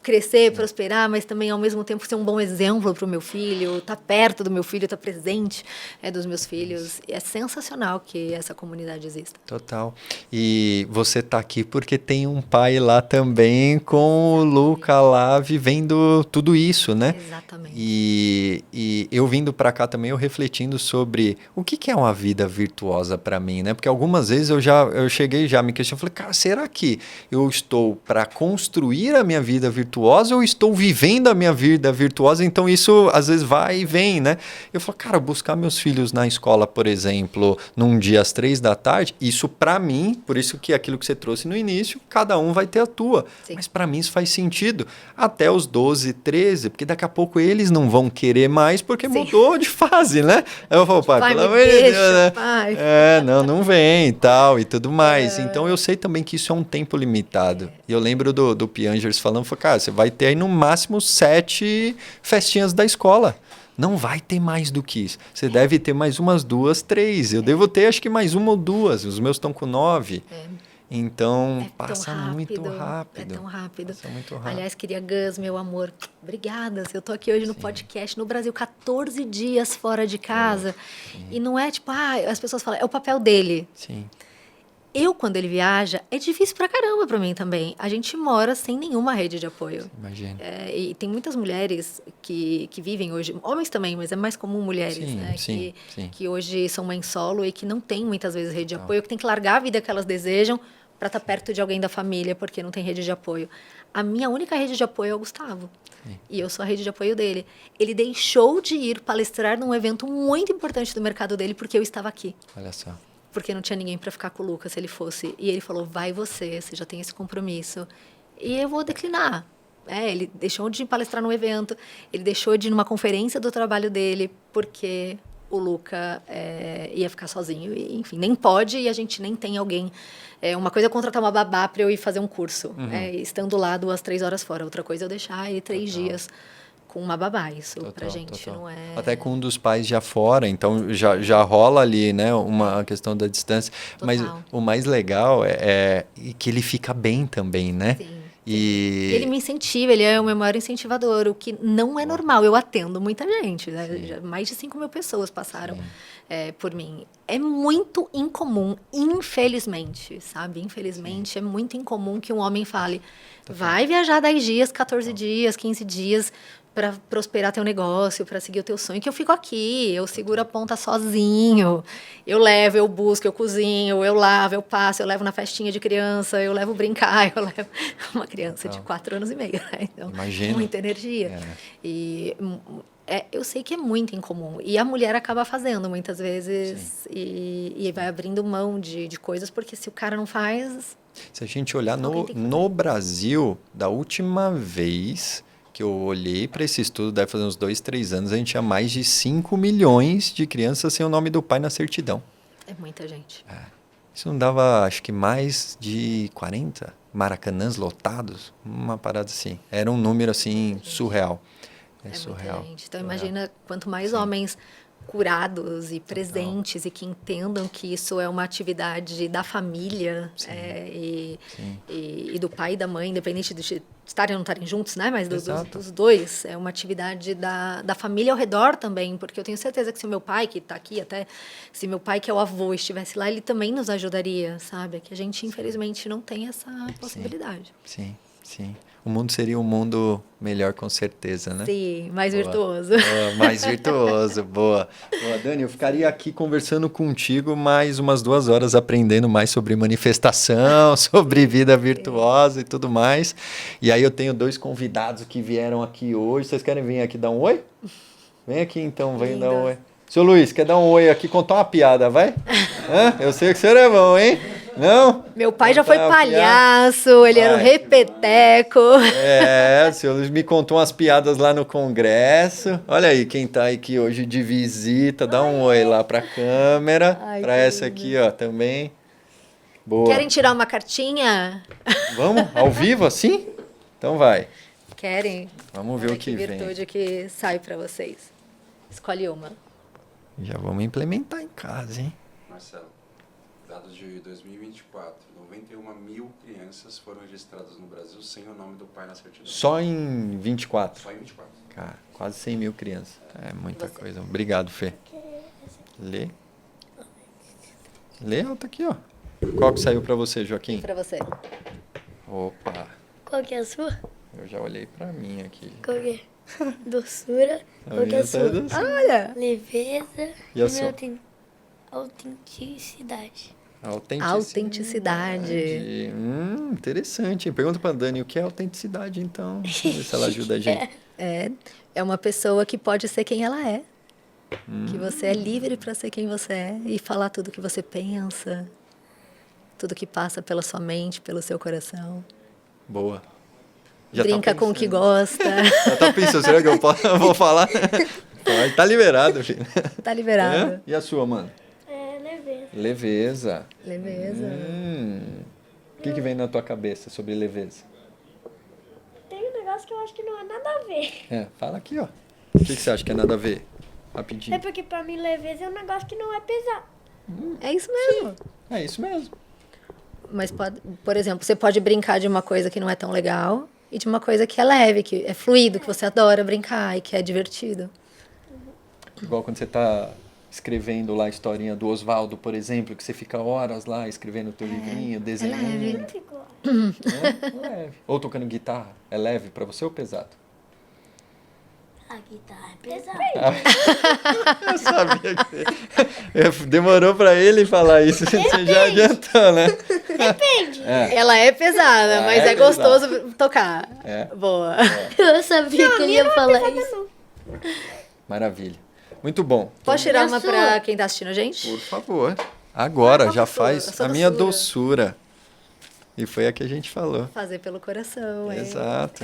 S1: crescer, prosperar, mas também ao mesmo tempo ser um bom exemplo para o meu filho, estar perto do meu filho, estar presente dos meus filhos. E é sensacional que essa comunidade exista.
S2: Total. E você está aqui porque tem um pai lá também com o Luca lá vivendo tudo isso, né?
S1: Exatamente.
S2: E eu vindo para cá também, eu refletindo sobre o que é uma vida virtuosa para mim, né? Porque algumas vezes eu cheguei já me questionando, falei, cara, será que eu estou para construir a minha vida virtuosa virtuosa ou estou vivendo a minha vida virtuosa? Então isso às vezes vai e vem, né? Eu falo, cara, buscar meus filhos na escola, por exemplo, num dia às 3 da tarde, isso para mim, por isso que aquilo que você trouxe no início, cada um vai ter a tua.
S1: Sim.
S2: Mas para mim isso faz sentido. Até os 12, 13, porque daqui a pouco eles não vão querer mais porque mudou de fase, né? Aí eu falo, pai, pelo amor de Deus, né?
S1: Pai.
S2: Não vem e tal e tudo mais. Então eu sei também que isso é um tempo limitado. E eu lembro do Piangers falando, cara, você vai ter aí no máximo 7 festinhas da escola. Não vai ter mais do que isso. Você deve ter mais umas 2, 3. Eu devo ter acho que mais uma ou 2. Os meus estão com 9. Então, passa muito rápido.
S1: É tão rápido.
S2: Passa muito rápido.
S1: Aliás, queria Gus, meu amor. Obrigada. Eu tô aqui hoje no podcast no Brasil, 14 dias fora de casa. E não é tipo, as pessoas falam, é o papel dele.
S2: Sim.
S1: Quando ele viaja, é difícil pra caramba pra mim também. A gente mora sem nenhuma rede de apoio.
S2: Imagina.
S1: E tem muitas mulheres que vivem hoje, homens também, mas é mais comum mulheres, né? Que hoje são mães solo e que não têm muitas vezes rede de apoio, que tem que largar a vida que elas desejam para estar perto de alguém da família, porque não tem rede de apoio. A minha única rede de apoio é o Gustavo. E eu sou a rede de apoio dele. Ele deixou de ir palestrar num evento muito importante do mercado dele porque eu estava aqui.
S2: Olha só.
S1: Porque não tinha ninguém para ficar com o Lucas se ele fosse. E ele falou, vai você já tem esse compromisso. E eu vou declinar. Ele deixou de palestrar no evento, ele deixou de ir numa conferência do trabalho dele, porque o Luca ia ficar sozinho. E, enfim, nem pode e a gente nem tem alguém. Uma coisa é contratar uma babá para eu ir fazer um curso, estando lá 2, 3 horas fora. Outra coisa é eu deixar ele 3 dias com uma babá. Isso pra gente não é...
S2: Até com um dos pais já fora, então já rola ali, né, uma questão da distância.
S1: Total.
S2: Mas o mais legal é que ele fica bem também, né?
S1: Sim.
S2: E
S1: ele me incentiva, ele é o meu maior incentivador, o que não é normal. Eu atendo muita gente, né? Mais de 5 mil pessoas passaram por mim. É muito incomum, infelizmente, sabe? Infelizmente, é muito incomum que um homem fale, vai viajar 10 dias, 14 dias, 15 dias para prosperar teu negócio, para seguir o teu sonho, que eu fico aqui, eu seguro a ponta sozinho, eu levo, eu busco, eu cozinho, eu lavo, eu passo, eu levo na festinha de criança, eu levo brincar, eu levo uma criança de 4 anos e meio, né? Então,
S2: imagina.
S1: Muita energia. E eu sei que é muito incomum, e a mulher acaba fazendo muitas vezes, e vai abrindo mão de coisas, porque se o cara não faz...
S2: Se a gente olhar no Brasil, da última vez que eu olhei para esse estudo, deve fazer uns 2, 3 anos, a gente tinha mais de 5 milhões de crianças sem o nome do pai na certidão.
S1: É muita gente.
S2: Isso não dava, acho que mais de 40 maracanãs lotados? Uma parada assim. Era um número, assim, surreal. É surreal.
S1: Muita gente. Então, imagina quanto mais homens curados e presentes e que entendam que isso é uma atividade da família e do pai e da mãe, independente de estarem ou não estarem juntos, né? Mas dos dois, é uma atividade da família ao redor também, porque eu tenho certeza que se o meu pai, que está aqui até, se meu pai, que é o avô, estivesse lá, ele também nos ajudaria, sabe? Que a gente, infelizmente, não tem essa possibilidade.
S2: Sim. O mundo seria um mundo melhor, com certeza, né?
S1: Sim, mais virtuoso.
S2: Mais virtuoso, boa. Dani, eu ficaria aqui conversando contigo mais umas 2 horas, aprendendo mais sobre manifestação, sobre vida virtuosa e tudo mais. E aí eu tenho 2 convidados que vieram aqui hoje. Vocês querem vir aqui dar um oi? Vem aqui então, vem dar um oi. Seu Luiz, quer dar um oi aqui, contar uma piada, vai? Eu sei que você é bom, hein? Não?
S1: Meu pai já foi palhaço, ele era um repeteco.
S2: O senhor Luiz me contou umas piadas lá no congresso. Olha aí quem tá aqui hoje de visita. Dá um oi lá pra câmera. Pra essa aqui, ó, também. Boa.
S1: Querem tirar uma cartinha?
S2: Vamos? Ao vivo, assim? Então vai.
S1: Querem?
S2: Vamos ver o que vem.
S1: Que virtude que sai pra vocês. Escolhe uma.
S2: Já vamos implementar em casa, hein?
S3: Marcelo. Dados de 2024, 91 mil crianças foram registradas no Brasil sem o nome do pai na certidão.
S2: Só em 24?
S3: Só em 24.
S2: Cara, quase 100 mil crianças. É muita coisa. Obrigado, Fê. Lê. Lê, tá aqui, ó. Qual que saiu pra você, Joaquim?
S1: Pra você.
S2: Opa.
S4: Qual que é a sua?
S2: Eu já olhei pra mim aqui.
S4: Qual que é? Doçura. Qual que é a sua?
S1: Olha!
S4: Leveza
S2: E a sua?
S4: autenticidade.
S1: Autenticidade.
S2: Interessante. Hein? Pergunta pra Dani o que é autenticidade, então. Vamos ver se ela ajuda a gente.
S1: É uma pessoa que pode ser quem ela é. Que você é livre para ser quem você é e falar tudo que você pensa, tudo que passa pela sua mente, pelo seu coração.
S2: Boa.
S1: Brinca com o que gosta.
S2: Já tá pensando, será que eu vou falar? Pode, tá liberado, filho.
S1: Tá liberado.
S2: É? E a sua, mano?
S4: Leveza.
S2: Leveza. O que vem na tua cabeça sobre leveza?
S4: Tem um negócio que eu acho que não é nada a ver.
S2: Fala aqui, ó. O que você acha que é nada a ver? Rapidinho.
S4: É porque pra mim leveza é um negócio que não é pesado.
S1: É isso mesmo.
S2: É isso mesmo.
S1: Mas, por exemplo, você pode brincar de uma coisa que não é tão legal e de uma coisa que é leve, que é fluido, que você adora brincar e que é divertido.
S2: Igual quando você tá escrevendo lá a historinha do Oswaldo, por exemplo, que você fica horas lá escrevendo o teu livrinho, desenhando.
S4: Eu não fico lá.
S2: É leve. Ou tocando guitarra. É leve pra você ou pesado?
S4: A guitarra é pesada.
S2: Eu sabia que demorou pra ele falar isso. Você já adiantou, né?
S4: Depende.
S1: Ela é pesada, mas é gostoso tocar. Boa.
S4: Eu sabia que ele ia falar isso.
S2: Maravilha. Muito bom.
S1: Posso tirar uma
S4: sua?
S1: pra quem tá assistindo a gente?
S2: Por favor. Agora,
S1: Qual
S2: já
S1: a sua?
S2: faz
S1: A sua
S2: a minha
S1: doçura.
S2: doçura. E foi a que a gente falou.
S1: Fazer pelo coração,
S2: Exato.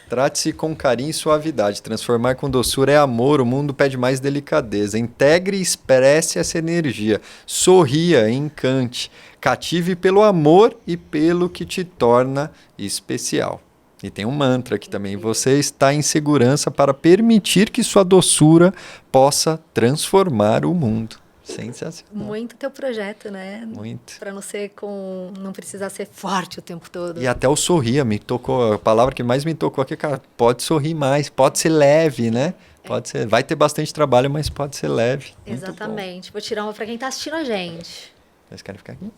S2: Trate-se com carinho e suavidade. Transformar com doçura é amor. O mundo pede mais delicadeza. Integre e expresse essa energia. Sorria, encante. Cative pelo amor e pelo que te torna especial. E tem um mantra aqui também. Você está em segurança para permitir que sua doçura possa transformar o mundo. Sensacional.
S1: Muito teu projeto, né?
S2: Muito.
S1: Pra não precisar ser forte o tempo todo.
S2: E até o sorria me tocou, a palavra que mais me tocou aqui, cara, pode sorrir mais, pode ser leve, né? Pode ser, vai ter bastante trabalho, mas pode ser leve. Muito
S1: Exatamente. Vou tirar uma pra quem tá assistindo a gente.
S2: bom. Vocês querem ficar aqui?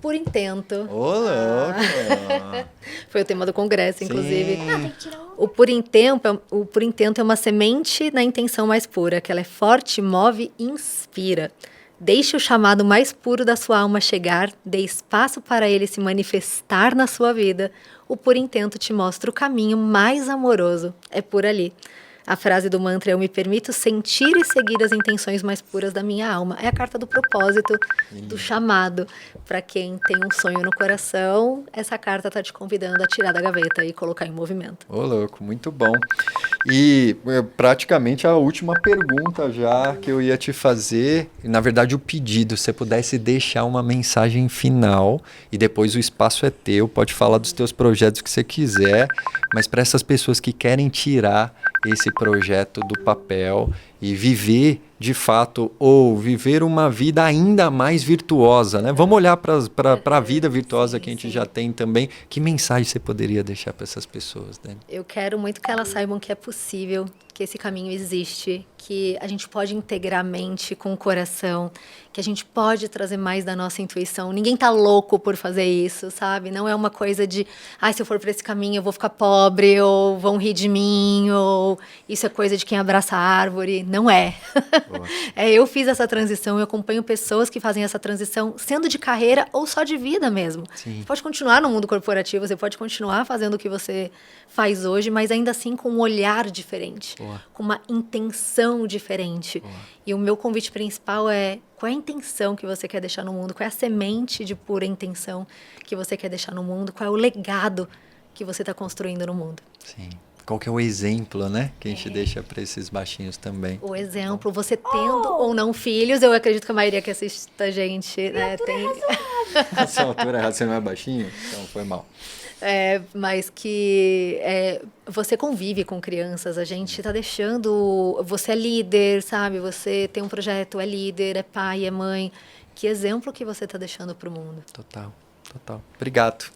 S1: Por intento.
S2: Ô, louco!
S1: Foi o tema do congresso, inclusive.
S2: Sim.
S4: Tem que tirar um.
S1: O por intento é uma semente na intenção mais pura, que ela é forte, move e inspira. Deixe o chamado mais puro da sua alma chegar, dê espaço para ele se manifestar na sua vida. O por intento te mostra o caminho mais amoroso. É por ali. A frase do mantra é: eu me permito sentir e seguir as intenções mais puras da minha alma. É a carta do propósito, do chamado. Para quem tem um sonho no coração, essa carta está te convidando a tirar da gaveta e colocar em movimento.
S2: Ô, louco, muito bom. E praticamente a última pergunta já que eu ia te fazer, na verdade o pedido, se você pudesse deixar uma mensagem final e depois o espaço é teu, pode falar dos teus projetos que você quiser, mas para essas pessoas que querem tirar esse projeto do papel e viver de fato, ou viver uma vida ainda mais virtuosa, né? Vamos olhar para a vida virtuosa que a gente já tem também. Que mensagem você poderia deixar para essas pessoas, Dani?
S1: Eu quero muito que elas saibam que é possível, que esse caminho existe, que a gente pode integrar a mente com o coração, que a gente pode trazer mais da nossa intuição. Ninguém tá louco por fazer isso, sabe? Não é uma coisa de, se eu for para esse caminho eu vou ficar pobre, ou vão rir de mim, ou isso é coisa de quem abraça a árvore. Não é. Eu fiz essa transição, eu acompanho pessoas que fazem essa transição, sendo de carreira ou só de vida mesmo.
S2: Sim.
S1: Você pode continuar no mundo corporativo, você pode continuar fazendo o que você faz hoje, mas ainda assim com um olhar diferente, com uma intenção diferente. E o meu convite principal é: qual é a intenção que você quer deixar no mundo? Qual é a semente de pura intenção que você quer deixar no mundo? Qual é o legado que você está construindo no mundo?
S2: Sim. Qual que é o exemplo, né? Que a gente deixa para esses baixinhos também.
S1: O exemplo, você tendo ou não filhos, eu acredito que a maioria que assiste a gente, né, tem...
S2: A sua altura errada, você não é baixinho? Então foi mal.
S1: Mas que você convive com crianças, a gente está deixando... Você é líder, sabe? Você tem um projeto, é líder, é pai, é mãe. Que exemplo que você está deixando para o mundo?
S2: Total, total. Obrigado.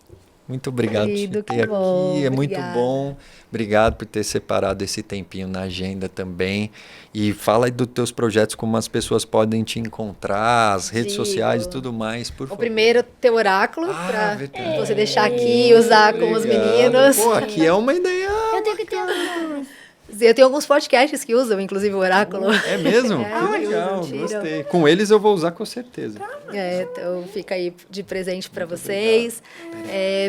S2: Muito obrigado
S1: Querido,
S2: por ter
S1: bom,
S2: aqui, é
S1: obrigada.
S2: muito bom. Obrigado por ter separado esse tempinho na agenda também. E fala aí dos teus projetos, como as pessoas podem te encontrar, as redes sociais e tudo mais, por favor.
S1: O primeiro, teu oráculo, para
S2: verdade.
S1: você deixar aqui e usar com os meninos.
S2: Pô, aqui é uma ideia.
S4: Eu tenho que ter um.
S1: Eu tenho alguns podcasts que usam, inclusive o oráculo.
S2: É mesmo?
S1: É,
S2: Que legal,
S1: usam, tiram.
S2: gostei. Com eles eu vou usar com certeza.
S1: Então fica aí de presente para vocês.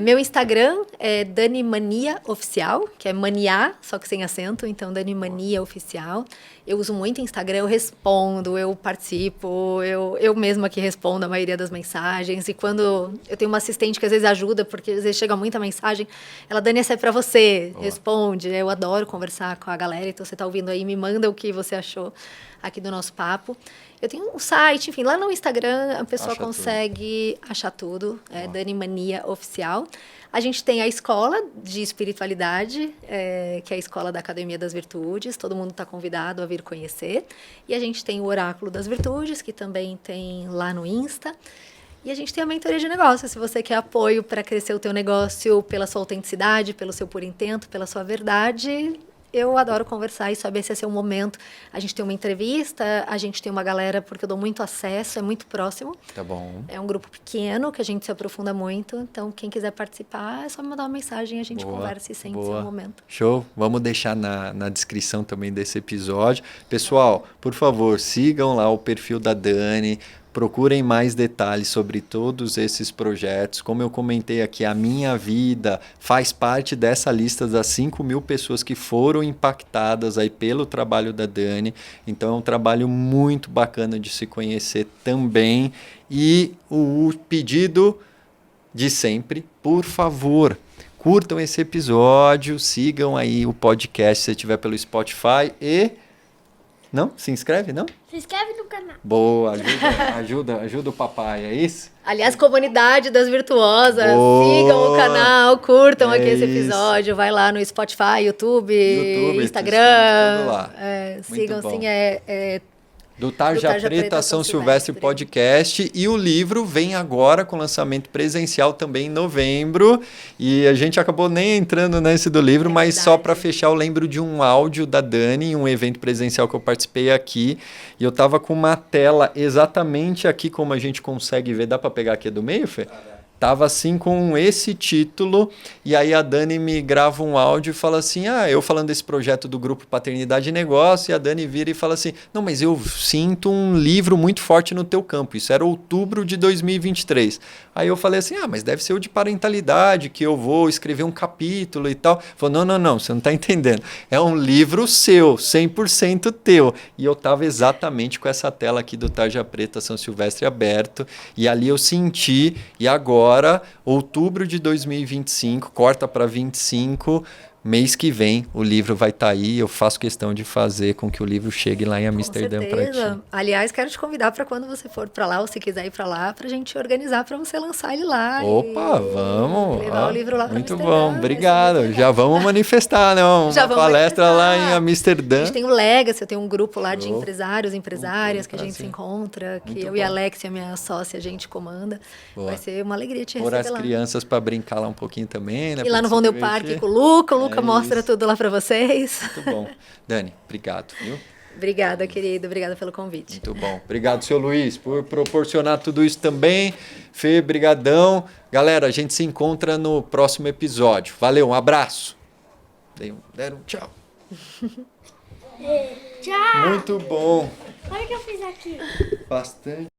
S1: Meu Instagram é Dani Mania Oficial, que é maniá, só que sem acento, então Dani Mania Oficial. Eu uso muito Instagram, eu respondo, eu participo, eu mesma que respondo a maioria das mensagens. E quando eu tenho uma assistente que às vezes ajuda, porque às vezes chega muita mensagem, ela, Dani, essa é para você, responde. Eu adoro conversar com a galera, então você está ouvindo aí, me manda o que você achou aqui do nosso papo. Eu tenho um site, enfim, lá no Instagram a pessoa consegue achar tudo, é Dani Mania Oficial. A gente tem a escola de espiritualidade, que é a escola da Academia das Virtudes, todo mundo está convidado a vir conhecer. E a gente tem o Oráculo das Virtudes, que também tem lá no Insta. E a gente tem a mentoria de negócio, se você quer apoio para crescer o teu negócio pela sua autenticidade, pelo seu puro intento, pela sua verdade. Eu adoro conversar e saber se esse é o momento. A gente tem uma entrevista, a gente tem uma galera, porque eu dou muito acesso, é muito próximo.
S2: Tá bom.
S1: É um grupo pequeno, que a gente se aprofunda muito. Então, quem quiser participar, é só me mandar uma mensagem e a gente conversa e sente o momento.
S2: Show. Vamos deixar na descrição também desse episódio. Pessoal, por favor, sigam lá o perfil da Dani. Procurem mais detalhes sobre todos esses projetos. Como eu comentei aqui, a minha vida faz parte dessa lista das 5.000 pessoas que foram impactadas aí pelo trabalho da Dani. Então é um trabalho muito bacana de se conhecer também. E o pedido de sempre, por favor, curtam esse episódio, sigam aí o podcast se estiver pelo Spotify e... Não? Se inscreve, não?
S4: Se inscreve no canal.
S2: Boa, ajuda o papai, é isso?
S1: Aliás, comunidade das virtuosas,
S2: Boa!
S1: sigam o canal, curtam aqui esse
S2: isso.
S1: episódio, vai lá no Spotify, YouTube,
S2: YouTube,
S1: Instagram.
S2: tudo lá.
S1: Sigam
S2: bom.
S1: sim,
S2: Do Tarja Preta São Silvestre Podcast. E o livro vem agora com lançamento presencial também em novembro. E a gente acabou nem entrando nesse do livro, mas só para fechar, eu lembro de um áudio da Dani em um evento presencial que eu participei aqui. E eu estava com uma tela exatamente aqui, como a gente consegue ver. Dá para pegar aqui do meio, Fê? Tava assim com esse título, e aí a Dani me grava um áudio e fala assim, eu falando desse projeto do Grupo Paternidade e Negócio, e a Dani vira e fala assim, não, mas eu sinto um livro muito forte no teu campo, isso era outubro de 2023. Aí eu falei assim, mas deve ser o de parentalidade, que eu vou escrever um capítulo e tal. Falou, não, você não tá entendendo, é um livro seu, 100% teu. E eu tava exatamente com essa tela aqui do Tarja Preta São Silvestre aberto, e ali eu senti, e agora, outubro de 2025, corta para 25, mês que vem o livro vai estar aí. Eu faço questão de fazer com que o livro chegue lá em Amsterdã para ti.
S1: Aliás, quero te convidar para quando você for para lá, ou se quiser ir para lá, para a gente organizar para você lançar ele lá.
S2: Opa, vamos!
S1: Levar o livro lá para
S2: muito
S1: Amsterdã.
S2: bom, obrigado. Já vamos manifestar, né? Uma palestra lá em Amsterdã.
S1: A gente tem o Legacy, eu tenho um grupo lá de empresárias que a gente se encontra, que eu e a Alexia, minha sócia, a gente comanda. Vai ser uma alegria te receber lá.
S2: Por as crianças para brincar lá um pouquinho também, né?
S1: E lá no Vão Del Parque com o Luca mostra tudo lá para vocês.
S2: Muito bom. Dani, obrigado, viu?
S1: Obrigada, querido. Obrigada pelo convite.
S2: Muito bom. Obrigado, seu Luiz, por proporcionar tudo isso também. Fê, brigadão. Galera, a gente se encontra no próximo episódio. Valeu, um abraço. Deram um tchau.
S4: Tchau.
S2: Muito bom.
S4: Olha o que eu fiz aqui.
S2: Bastante.